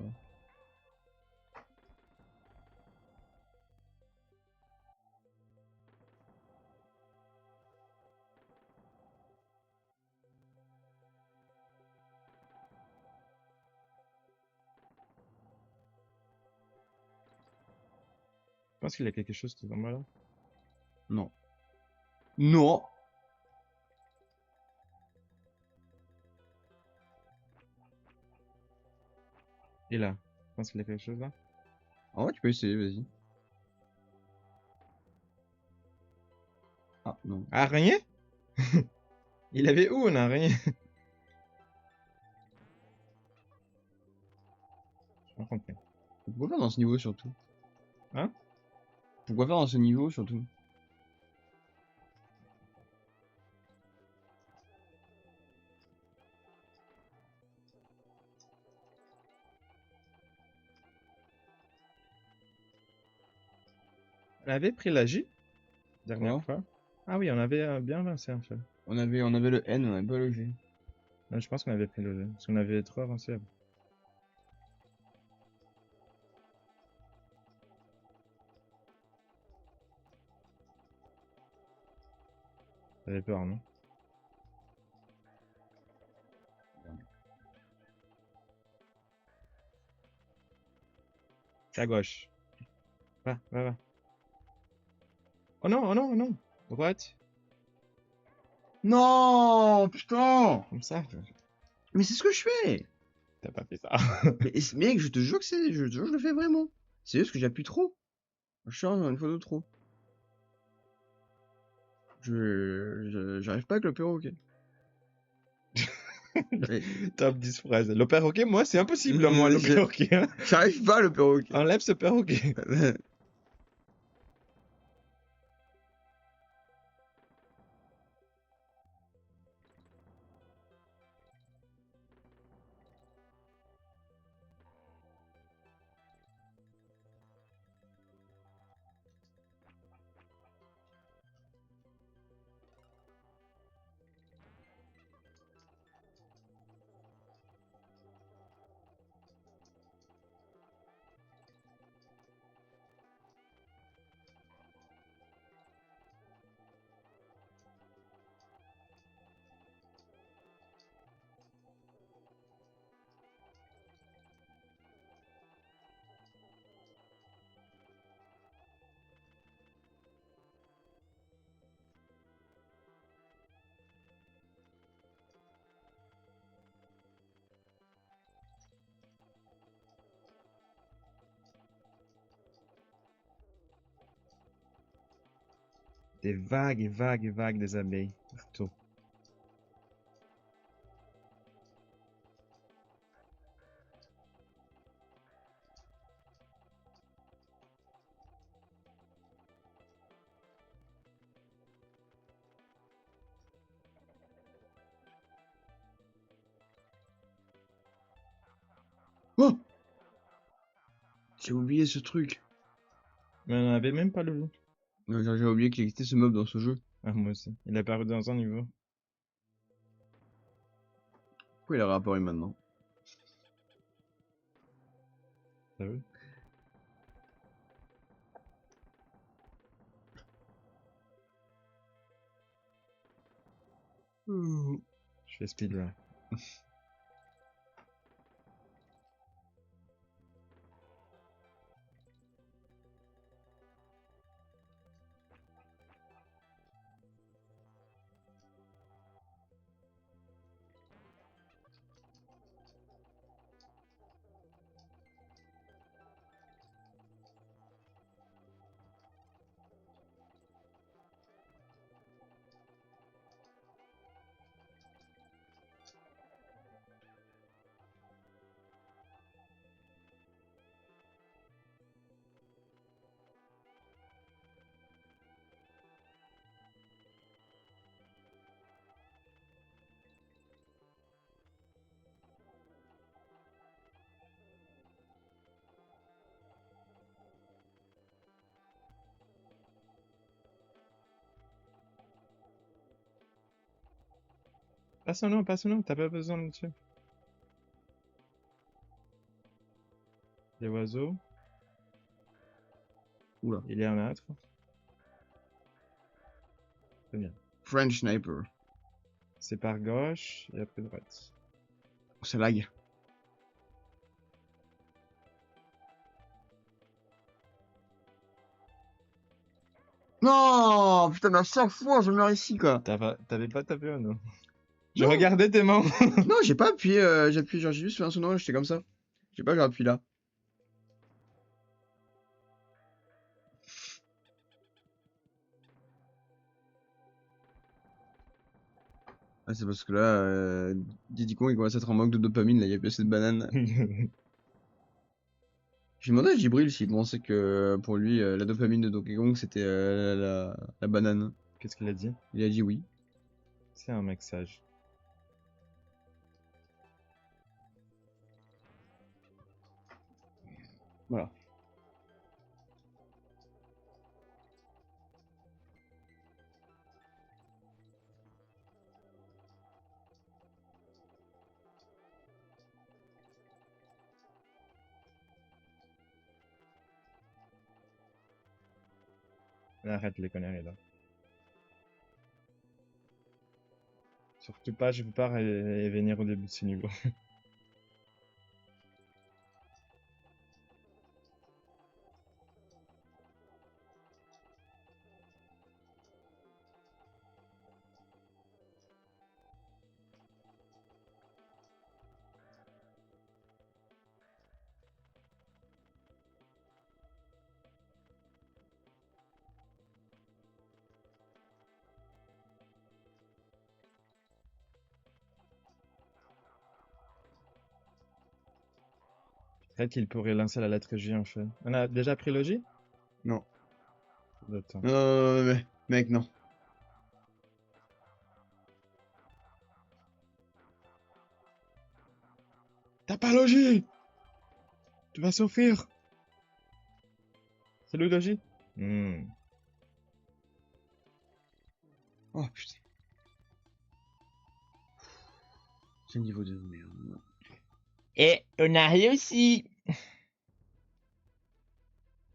Je pense qu'il y a quelque chose tout en bas là. Non. Non! Et là. Je pense qu'il y a quelque chose là. Ah ouais, tu peux essayer, vas-y. Ah, non. Araignée? Il avait où un araignée? Je pas compris. Pourquoi faire dans ce niveau surtout? Hein? Pourquoi faire dans ce niveau surtout? On avait pris la J dernière Quoi? fois. Ah oui, on avait bien avancé en fait. On avait le N, on avait pas le G. Non, je pense qu'on avait pris le G. Parce qu'on avait trop avancé. J'avais peur, non? C'est à gauche. Va, va, va. Oh non, oh non, oh non. Droite. Non, putain! Comme ça. Mais c'est ce que je fais! T'as pas fait ça. Mais mec, je te jure que je te jure que je le fais vraiment. C'est juste que j'appuie trop. Je change une fois de trop. J'arrive pas avec le perroquet. Mais- Top 10 phrases. Le perroquet, moi, c'est impossible, moi, le Je- perroquet. Hein. J'arrive pas le perroquet. Enlève ce perroquet. Des vagues et vagues et vagues des abeilles. Partout. Oh! J'ai oublié ce truc. Mais on avait même pas le vu. J'ai oublié qu'il existait ce mob dans ce jeu. Ah, moi aussi. Il est apparu dans un niveau. Pourquoi il a réapparu maintenant? T'as vu? Je fais speedrun. Passe non, t'as pas besoin de le tuer. Des oiseaux, Oula. il y en a autre. C'est bien. French Sniper. C'est par gauche et après droite. Oh, ça lag. Non, putain, mais à chaque fois, je meurs ici, quoi. T'avais pas tapé ou non? Je Non, regardais tes mains. non, j'ai pas appuyé, j'ai appuyé, genre, j'ai juste fait un son, j'étais comme ça. J'ai pas, j'ai appuyé là. Ah, c'est parce que là, Diddy Kong, il commence à être en manque de dopamine, là, il y a plus assez de bananes. J'ai demandé à Jibril s'il pensait que, pour lui, la dopamine de Donkey Kong, c'était la banane. Qu'est-ce qu'il a dit? Il a dit oui. C'est un mec sage. Voilà. Arrête les conneries là. Surtout pas, je veux pas venir au début de ce niveau. Peut-être qu'il pourrait lancer la lettre J en fait. On a déjà pris le J? Non. Attends. Non, mec, non. T'as pas le J! Tu vas souffrir! C'est le J? Oh putain. C'est niveau de merde. Et on a réussi!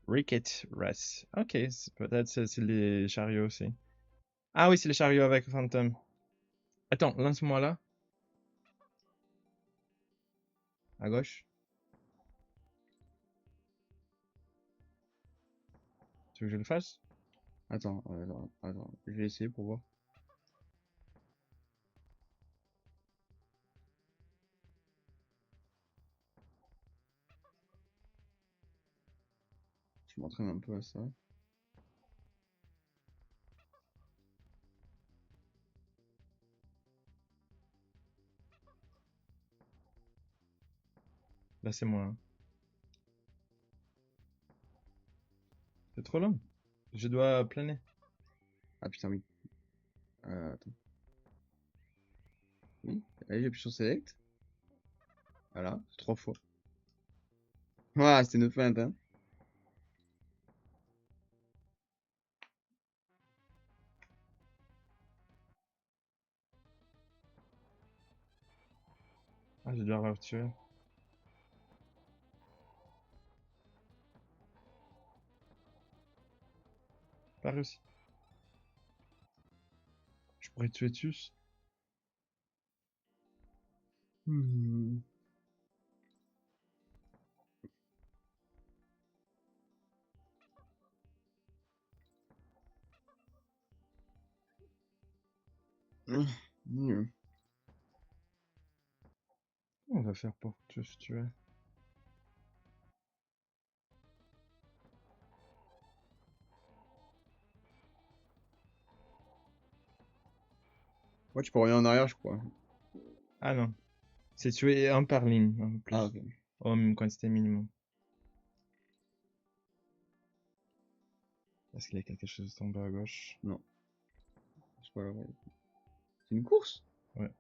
Ricket Race. Ok, peut-être c'est les chariots aussi. Ah oui, c'est les chariots avec Phantom. Attends, lance-moi là. À gauche. Tu veux que je le fasse? Attends, attends. Je vais essayer pour voir. Je m'entraîne un peu à ça. Là, c'est moi. Hein. C'est trop long. Je dois planer. Ah putain, oui. Attends. Oui. Allez, j'appuie sur Select. Voilà, 3 fois. Ouah, c'était une feinte, hein. Ah, je dois retuer. Pas réussi. Je pourrais tuer tous. Hmm. Mieux. Comment on va faire pour tous tuer? Ouais, tu peux revenir en arrière, je crois. Ah non. C'est tuer un par ligne en Ah, plus. ok. Oh, même quantité minimum. Est-ce qu'il y a quelque chose tombé à gauche? Non. C'est pas grave. C'est une course? Ouais.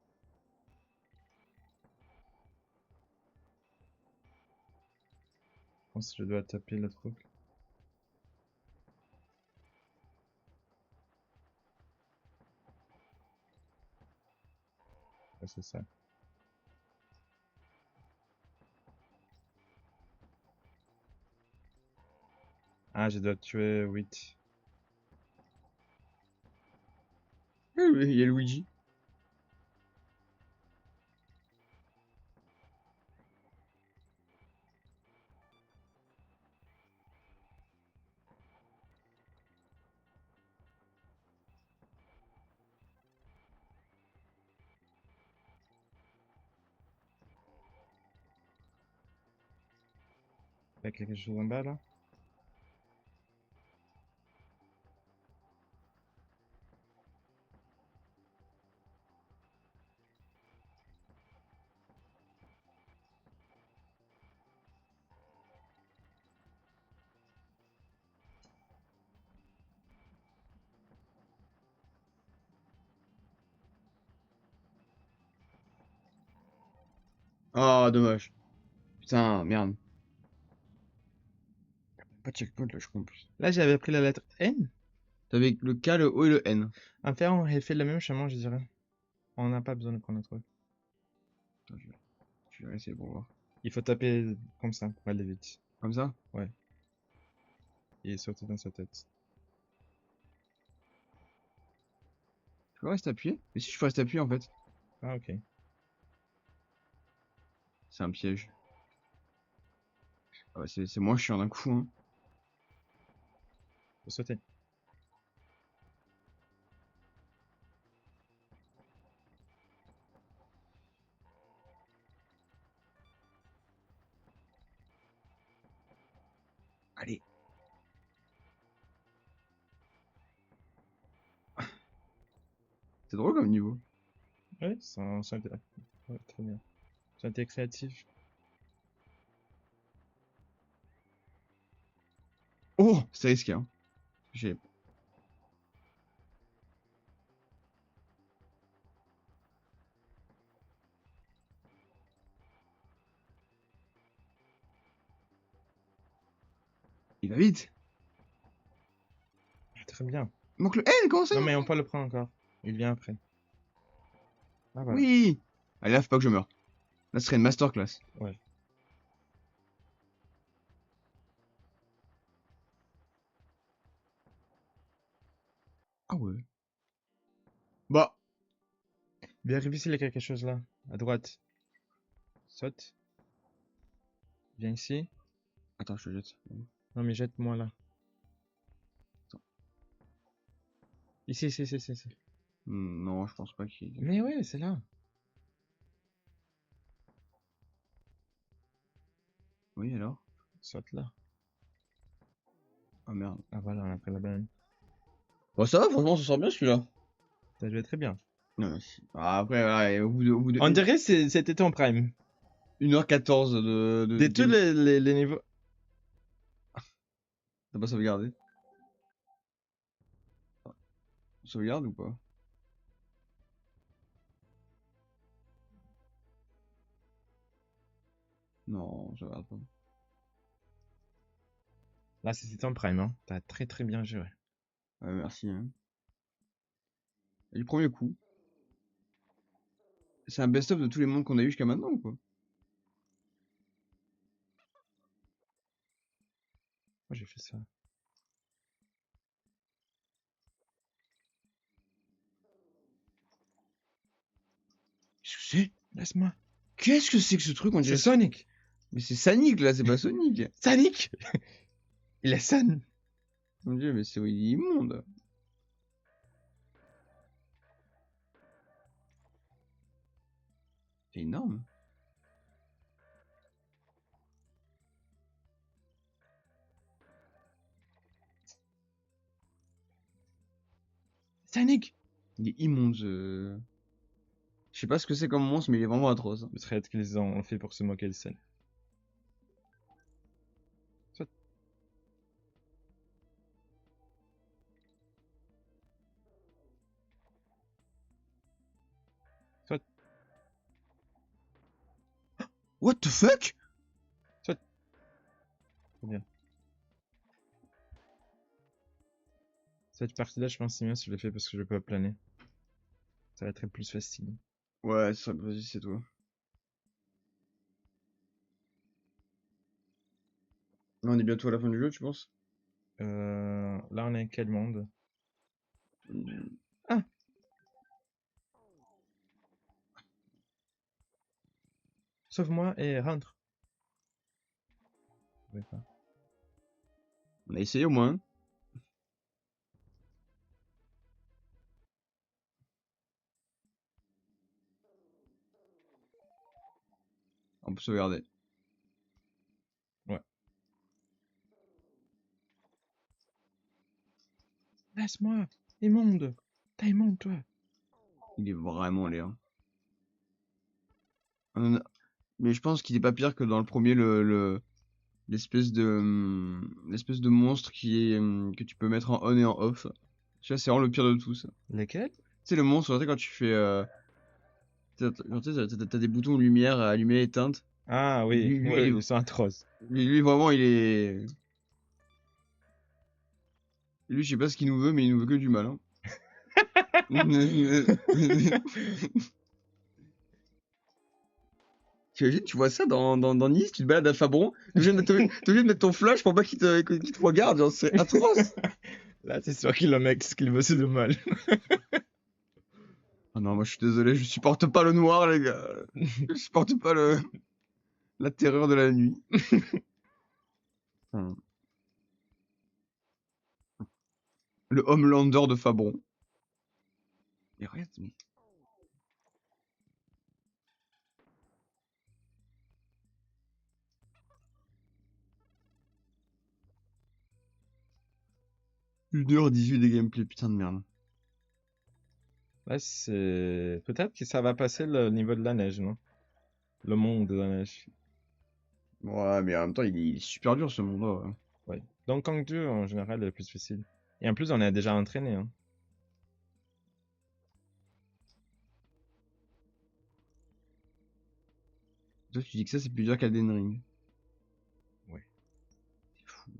Je pense que je dois taper le truc. Ouais, c'est ça. Ah, je dois tuer 8. Oui, il y a Luigi. Y'a quelque chose en bas là? Ah, dommage. Putain, merde. Pas de checkpoint là, je crois en plus. Là, j'avais pris la lettre N. T'avais le K, le O et le N. En fait, on aurait fait le même chemin, je dirais. On n'a pas besoin de prendre notre truc. Attends, je vais essayer pour voir. Il faut taper comme ça pour aller vite. Comme ça? Ouais. Et sauter dans sa tête. Je peux rester appuyé? Mais si je peux rester appuyé en fait. Ah, ok. C'est un piège. Ah bah, c'est moins chiant d'un coup, hein. Faut sauter. Allez. C'est drôle comme niveau. Ouais, ouais, très bien. Ça a été créatif. Oh! C'est risqué, hein. J'ai... Il va vite! Très bien. Il manque le N, comment ça Non, il mais on manque? peut le prendre encore. Il vient après. Ah, voilà. Oui! Allez là, faut pas que je meure. Là, ce serait une masterclass. Ouais. Ah ouais. Bah, Vérifie s'il y a quelque chose là. À droite. Saute. Viens ici. attends, je te jette. Non, mais jette-moi là. Attends. Ici, ici, ici, ici, ici. Non, je pense pas qu'il... Mais ouais, c'est là. Oui, alors? Saute là. Ah merde. Ah, voilà, on a pris la banane. Bon, ça va, franchement, ça sort bien celui-là. T'as joué très bien. Non, mais ah, après, voilà, et au bout de On dirait que c'était ton prime. 1h14 de De tous game. les niveaux. T'as pas sauvegardé? Sauvegarde ou pas? Non, je regarde pas. Là, c'était ton prime, hein. T'as très très bien joué. Ouais, merci, hein. Et du premier coup. C'est un best-of de tous les mondes qu'on a eu jusqu'à maintenant ou quoi? Moi, j'ai fait ça. Qu'est-ce que c'est? Laisse-moi. Qu'est-ce que c'est que ce truc? On C'est dirait... Sonic. Mais c'est Sonic là, c'est pas Sonic. Sonic. Il est Sun. Mon dieu, mais c'est immonde. C'est énorme. Sonic. Il est immonde. Je sais pas ce que c'est comme monstre, mais il est vraiment atroce, hein. Peut-être qu'ils ont fait pour se moquer de Sun. Saute. Saute. What the fuck? Saute. Très bien. Cette partie-là, je pense que c'est mieux si je le fais parce que je peux planer. Ça va être plus facile. Ouais, vas-y, c'est toi. On est bientôt à la fin du jeu, tu penses? Là, on est à quel monde? Hmm. Ah! Sauve-moi et rentre. Je vais pas. On a essayé au moins. On peut sauvegarder. Ouais. Laisse-moi! Immonde! T'es immonde, toi! Il est vraiment laid, hein. Mais je pense qu'il est pas pire que dans le premier, l'espèce de monstre qui est, que tu peux mettre en on et en off. Tu vois, c'est vraiment le pire de tous. Tu Lequel? sais, le monstre, tu sais, quand tu fais, genre, tu sais, t'as des boutons de lumière allumée, éteinte. Ah oui, Lui, lui, il oui, est, ils sont atroces. lui, vraiment, il est, lui, je sais pas ce qu'il nous veut, mais il nous veut que du mal, hein. T'imagines, tu vois ça dans Nice, tu te balades à Fabron, t'es obligé de mettre ton flash pour pas qu'il te regarde, genre, c'est atroce. Là, c'est sûr qu'il le mec, ce qu'il veut, c'est de mal. Ah non, moi je suis désolé, je supporte pas le noir, les gars. Je supporte pas la terreur de la nuit. Hum. Le Homelander de Fabron. Mais regarde, mais... 1h18 de gameplay, putain de merde. Là, c'est... Peut-être que ça va passer le niveau de la neige, non? Le monde de la neige. Ouais, mais en même temps, il est super dur ce monde-là, ouais. Oui. Donc, Kong 2, en général, est le plus difficile. Et en plus, on est déjà entraîné, hein. Toi, tu dis que ça, c'est plus dur qu'Elden Ring. Ouais. C'est fou.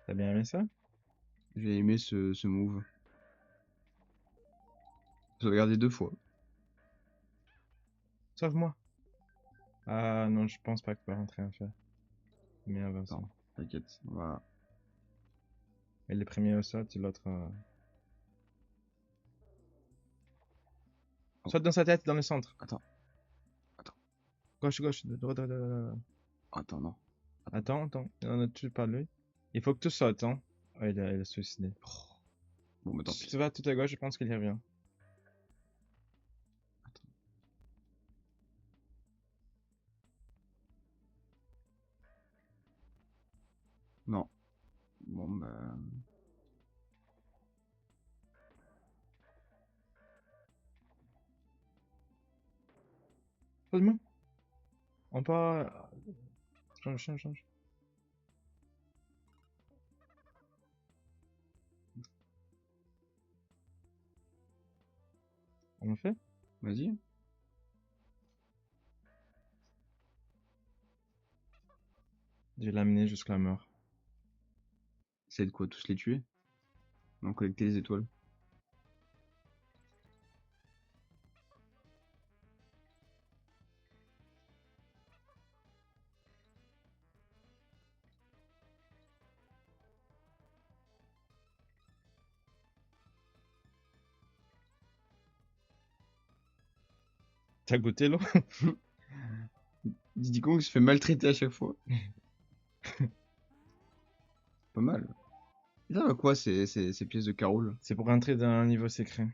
T'as bien aimé ça? J'ai aimé ce move. J'ai regardé 2 fois. Sauve-moi. Ah non, je pense pas que tu vas rentrer en fait. Mais avant ça. Attends, t'inquiète, on va... Et le premier au sol, et l'autre... Oh, Saute dans sa tête, dans le centre. attends, attends, Gauche, gauche, droite, droite, droite, droite. attends, non. Attends, attends. On ne tue pas lui. Il faut que tu sautes, hein. Ah, il a suicidé. Bon, bah tant Si pis. tu vas tout à gauche, je pense qu'il y revient. Attends. Non. Bon, bah... Sauve-moi. On peut... Change, change, change. On le fait? Vas-y. Je vais l'amener jusqu'à la mort. C'est de quoi tous les tuer? Non, collecter les étoiles. T'as goûté l'eau? Diddy Kong se fait maltraiter à chaque fois. Pas mal. Et ça va quoi ces pièces de Carole? C'est pour rentrer dans un niveau secret.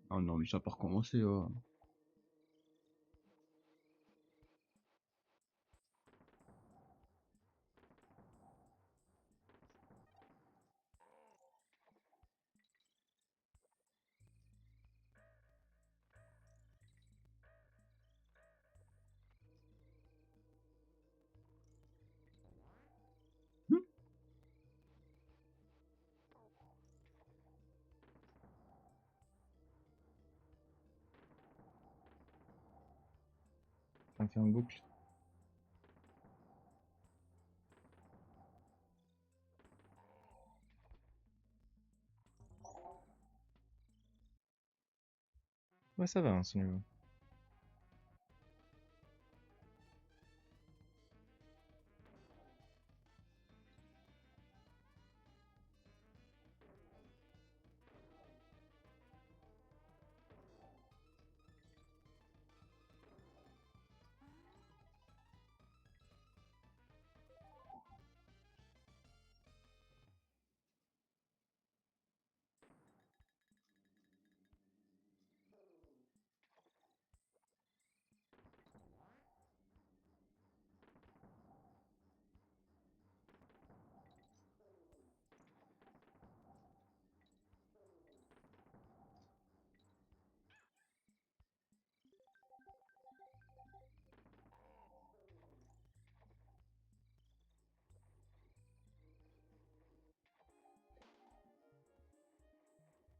Oh non, mais ça va pas recommencer, oh. On fait en boucle. Ouais, ça va, hein, ce niveau.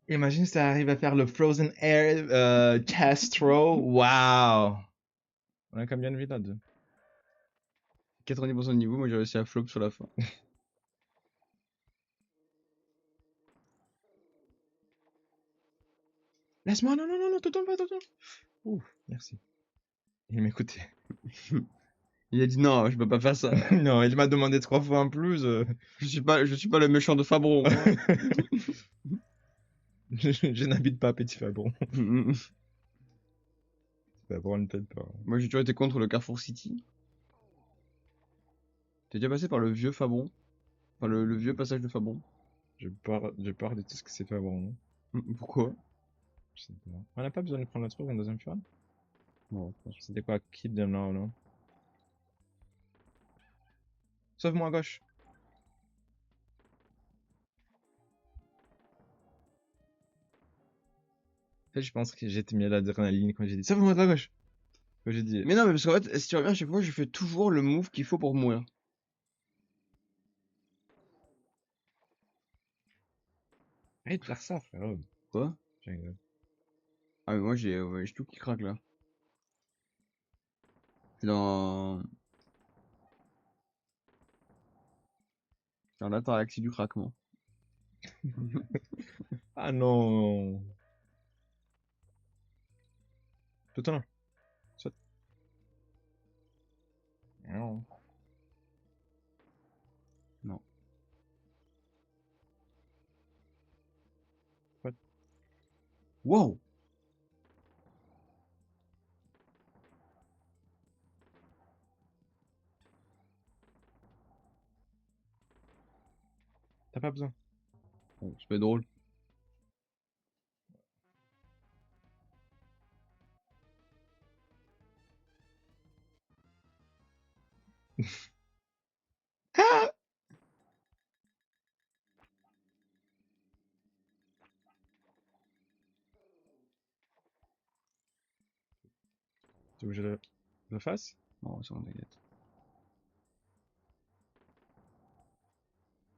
Imagine si ça arrive à faire le Frozen Air Chest Throw. Waouh! On a combien de vie là? 2. 90% de niveau, moi j'ai réussi à flop sur la fin. Laisse-moi, non, non, non, non, te tombe pas, te tombe. Ouh, merci. Il m'écoutait. Il a dit non, je peux pas faire ça. Non, il m'a demandé 3 fois en plus. Je suis pas le méchant de Fabron. Moi. Je n'habite pas à Petit Fabron. Fabron ne t'aide pas. Moi j'ai toujours été contre le Carrefour City. T'es déjà passé par le vieux Fabron? Enfin le vieux passage de Fabron? J'ai peur de tout ce que c'est Fabron. Pourquoi? Je sais pas. On n'a pas besoin de prendre le truc en deuxième fois. Non. C'était quoi? Keep them now, non? Sauve-moi à gauche. En fait, je pense que j'étais mis à l'adrénaline quand j'ai dit sauve-moi à gauche. Quand j'ai dit. Mais non, mais parce qu'en fait, si tu reviens à chaque fois, je fais toujours le move qu'il faut pour mourir. Arrête de faire ça, frérot. Quoi? Je rigole. Ah mais moi j'ai tout qui craque là. C'est dans l'ataraxie du craquement. Ah non. Tout en un. Saute. Non. Non. What? Wow! T'as pas besoin. Bon, c'est pas drôle. Tu veux que je le fasse? Non, c'est bon, t'inquiète.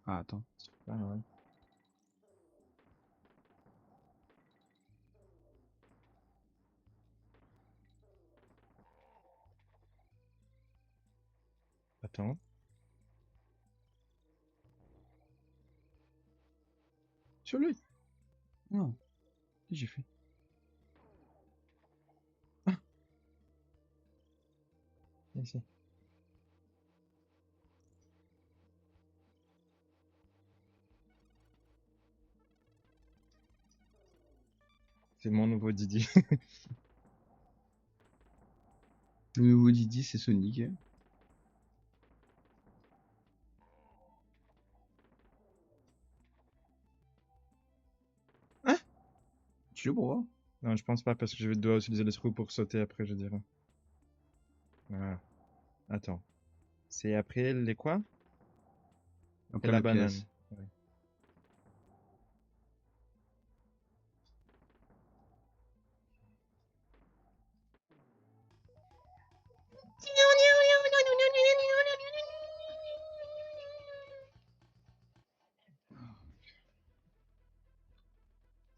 Ah, attends. Ah ouais. Attends. Sur lui. Non. Qu'est-ce que j'ai fait? Ici. C'est mon nouveau Didi. Le nouveau Didi, c'est Sonic. Hein? Tu veux pour voir? Non, je pense pas parce que je vais devoir utiliser le trou pour sauter après, je dirais. Voilà. Attends. C'est après les quoi? Et Après la la banane. pièce. Ouais.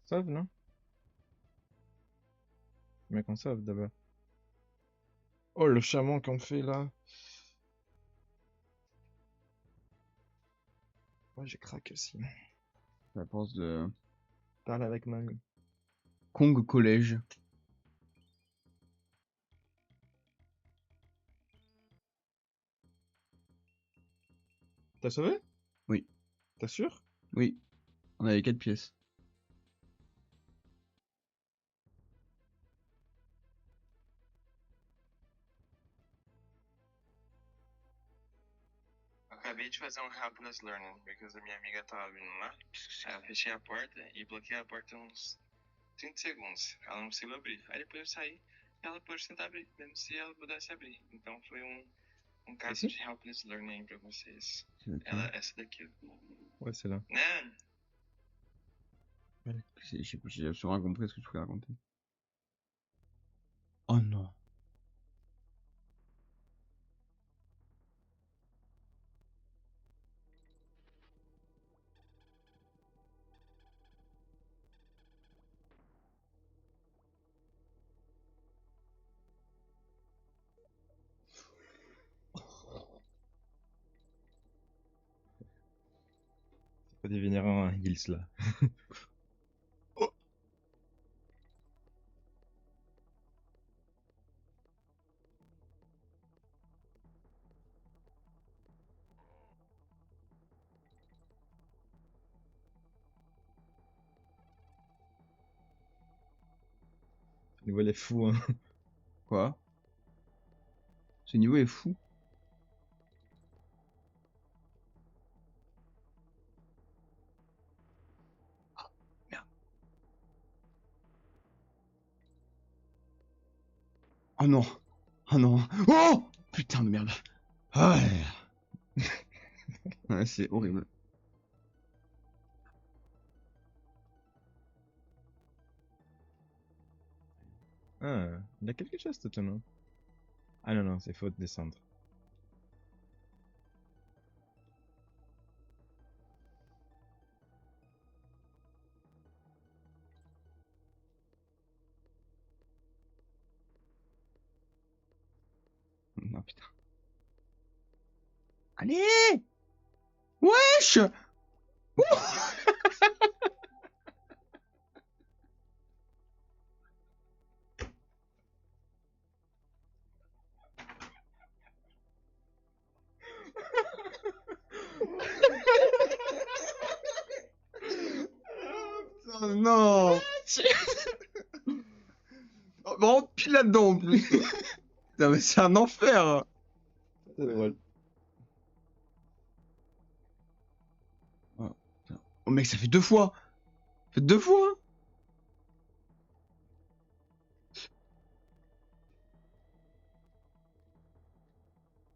Sauve, non? Mais qu'on sauve d'abord. Oh, le chaman qu'on fait là. Ouais, j'ai craqué aussi. La pense de Parle avec Marie. Kong Collège. T'as sauvé? Oui, T'es sûr? oui. On avait 4 pièces. Acabei de fazer happiness learning, because a minha amiga tava vindo lá. Aí eu fechei a porta e bloqueei a porta uns 30 segundos. Ela não conseguiu abrir. Aí depois eu saí e ela pôde tentar abrir, mesmo se ela pudesse abrir. Então foi um caso de helpless learning pra vocês. Essa daqui. Ouais, c'est là. Nan! Je sais pas, j'ai absolument compris ce que tu voulais raconter. Oh non. Faut devenir un Hills là. Ce niveau il est fou, hein. Quoi? Ce niveau est fou. Ah, merde. Oh non. Oh non. Oh putain de merde. Ah, ouais, c'est horrible. Ah, il y a quelque chose, ce tonneau. Ah non, non, c'est faut descendre. Non, putain. Allez! Wesh! Oh non! Oh, vraiment pile là-dedans en plus. Putain, mais c'est un enfer! C'est drôle. Oh, putain. Oh, mec, ça fait 2 fois! Ça fait 2 fois!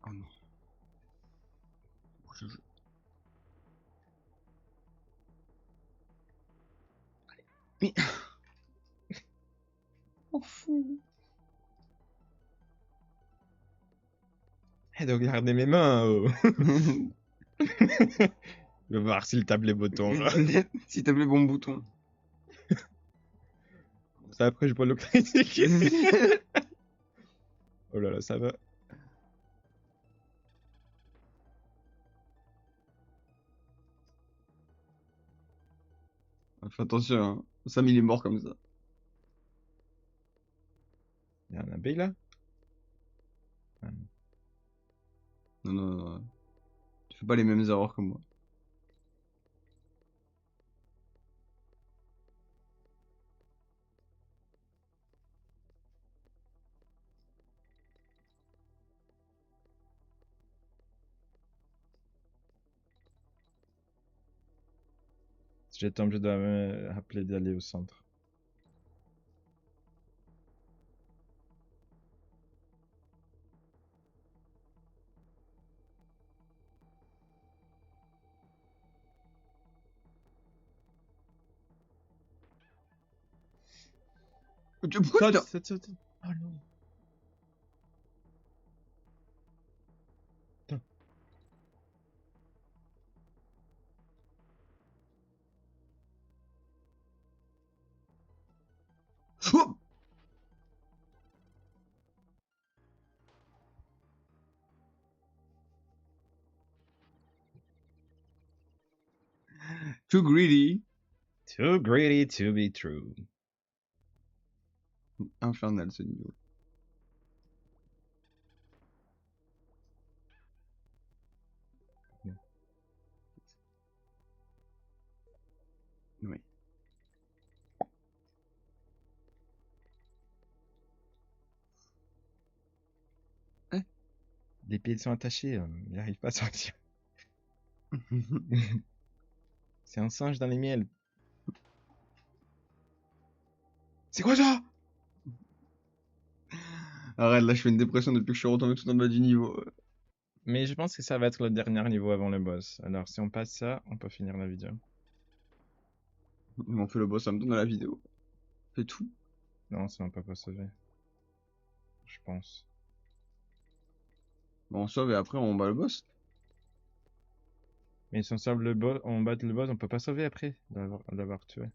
Oh non. Je- Mais. Oh fou! Eh, de regarder mes mains, oh. Je vais voir s'il tape les boutons, là. S'il tape les bons boutons. Ça, après, je peux le critiquer. Oh là là, ça va. Fais attention, hein. Sam il est mort comme ça. Il y a un abeille là? Ah, non. Non, non, non. Tu fais pas les mêmes erreurs que moi. Si je tombe, je dois me rappeler d'aller au centre. Pourquoi Saute, t'as- saute, saute. Oh non. Attends. Oh Too greedy. Too greedy to be true. Infernal ce niveau. Oui. Les pieds sont attachés, il n'arrive pas à sortir. C'est un singe dans les miels. C'est quoi ça? Arrête, là je fais une dépression depuis que je suis retombé tout en bas du niveau. Mais je pense que ça va être le dernier niveau avant le boss. Alors si on passe ça, on peut finir la vidéo. On fait le boss en même temps dans la vidéo. C'est tout. Non, ça on peut pas sauver. Je pense. Bon, on sauve et après on bat le boss. Mais si on sauve le boss, on bat le boss, on peut pas sauver après d'avoir tué.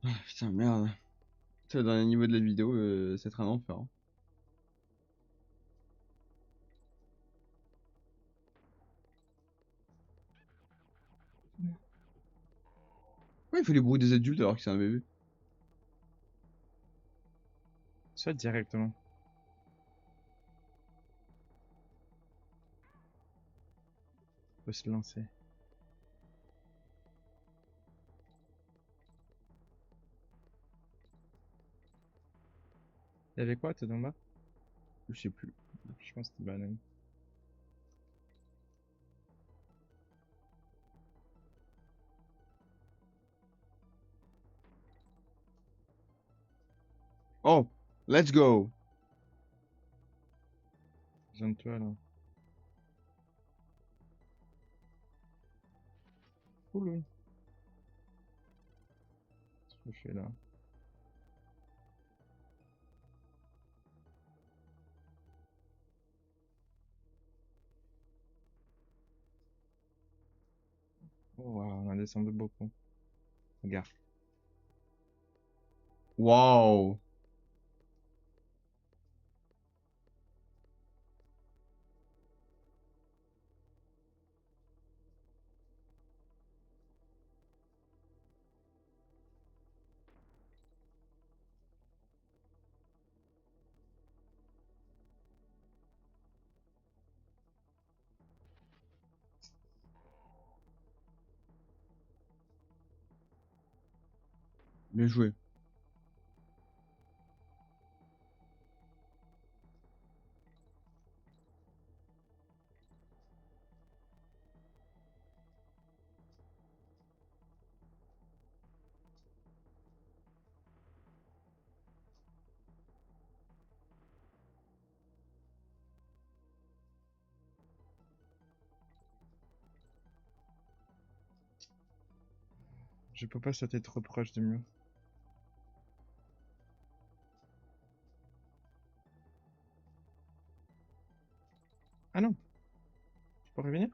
Ah, putain, merde. Tu sais, dans les niveaux de la vidéo, c'est un enfer. Hein. Ouais, il fait les bruits des adultes alors que c'est un bébé. Soit directement. On peut se lancer. Il y avait quoi tout en bas? Je sais plus. Je pense que c'était banane. Oh, let's go. Besoin de toi là. Oulou. Qu'est-ce que je fais là? Oh wow, on a descendu beaucoup. Regarde. Waouh. Bien joué. Je peux pas sauter trop proche du mur. Ah non! Je peux revenir?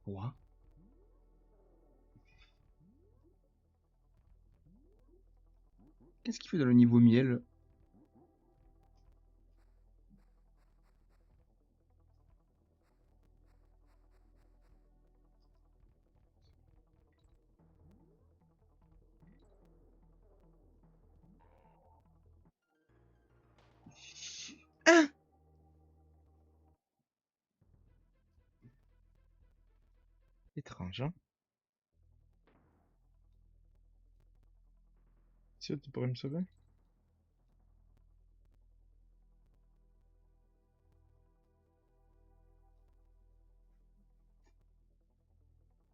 Quoi? Qu'est-ce qu'il fait dans le niveau miel? Hein? Étrange, hein? Si tu pourrais me sauver?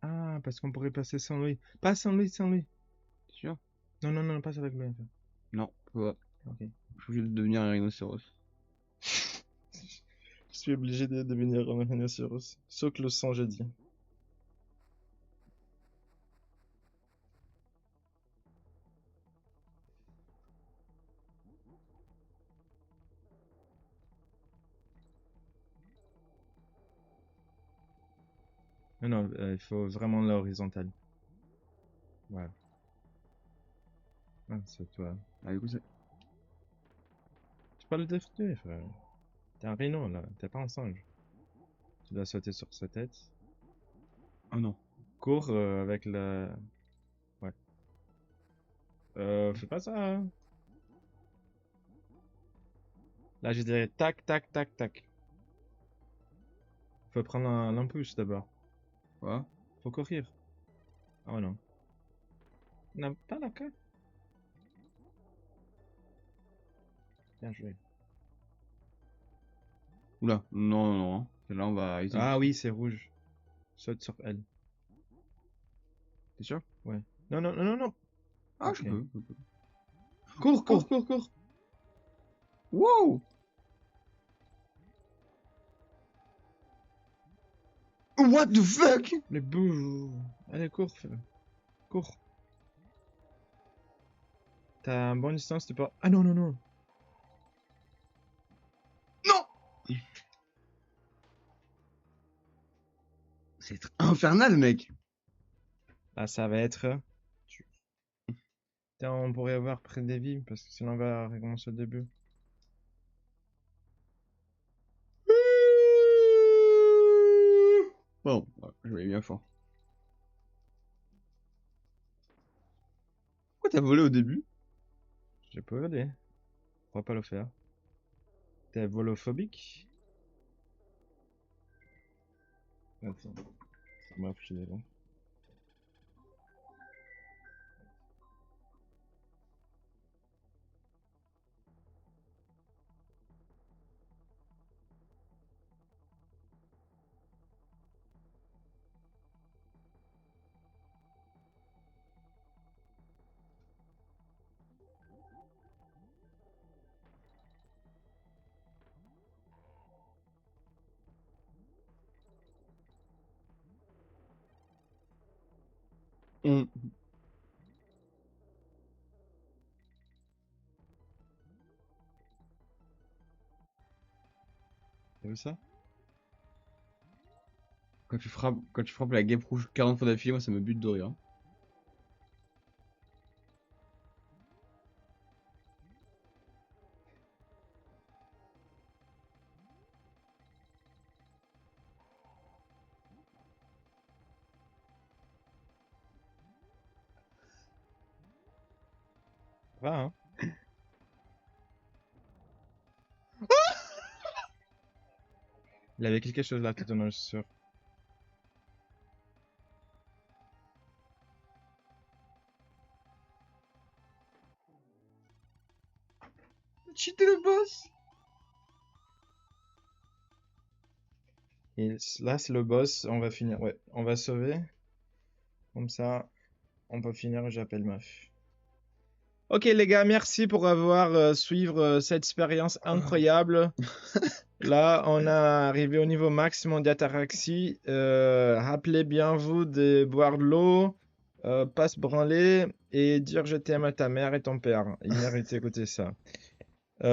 Ah, parce qu'on pourrait passer sans lui. Pas sans lui, sans lui. Sûr? Non, non, non, passe avec lui en fait. Non, pas. Ok. Je suis obligé de devenir un rhinocéros. Je suis obligé de devenir un rhinocéros. Sauf que le sang, j'ai dit. Non, non, il faut vraiment l'horizontale. Voilà. Ah, c'est toi. Ah, du coup, c'est... Tu peux le détruire, frère. T'es un rhino, là. T'es pas un singe. Tu dois sauter sur sa tête. Oh non. Cours avec la... Ouais. Fais pas ça, hein. Là, je dirais tac, tac, tac, tac. Faut prendre l'impulse d'abord. Quoi? Faut courir. Oh non. Non, pas la queue. Bien joué. Oula, non, non, non. Là, on va essayer Ah de... oui, c'est rouge. Saute sur elle. T'es sûr? Ouais. Non, non, non, non, non. Ah, Ok. je peux. Je peux. Cours, Oh! cours, cours, cours. Wow! What the fuck? Mais bouge. Allez, cours, cours. T'as un bon distance, t'es pas... Ah non, non, non. Non! C'est infernal, mec! Là, ça va être... Putain, on pourrait avoir près des vies, parce que sinon on va recommencer au début. Bon, voilà, je vais bien fort. Pourquoi t'as volé au début? J'ai pas volé. On va pas le faire. T'es volophobique? Attends. Bref, je suis désolé. On... T'as vu ça? Quand tu frappes la guêpe rouge 40 fois d'affilée, moi ça me bute de rire. Va, hein? Il avait quelque chose là tout au long, je suis sûr. Cheater le boss! Et là, c'est le boss. On va finir. Ouais, on va sauver. Comme ça, on peut finir. J'appelle meuf. Ok, les gars, merci pour avoir suivre cette expérience incroyable. Là, on a arrivé au niveau maximum d'ataraxie. Rappelez bien vous de boire de l'eau, pas se branler et dire je t'aime à ta mère et ton père. Ils méritent d'écouter ça. Tu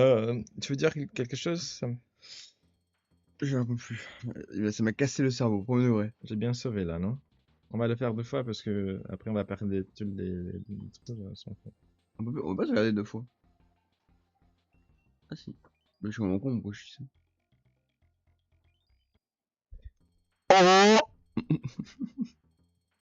veux dire quelque chose, Sam? J'en peux plus. Ça m'a cassé le cerveau, premier degré. J'ai bien sauvé là, non? On va le faire 2 fois parce que après on va perdre les trucs. S'en fout. On peut pas se regarder 2 fois. Ah si. Mais je suis vraiment con, pourquoi je suis ça?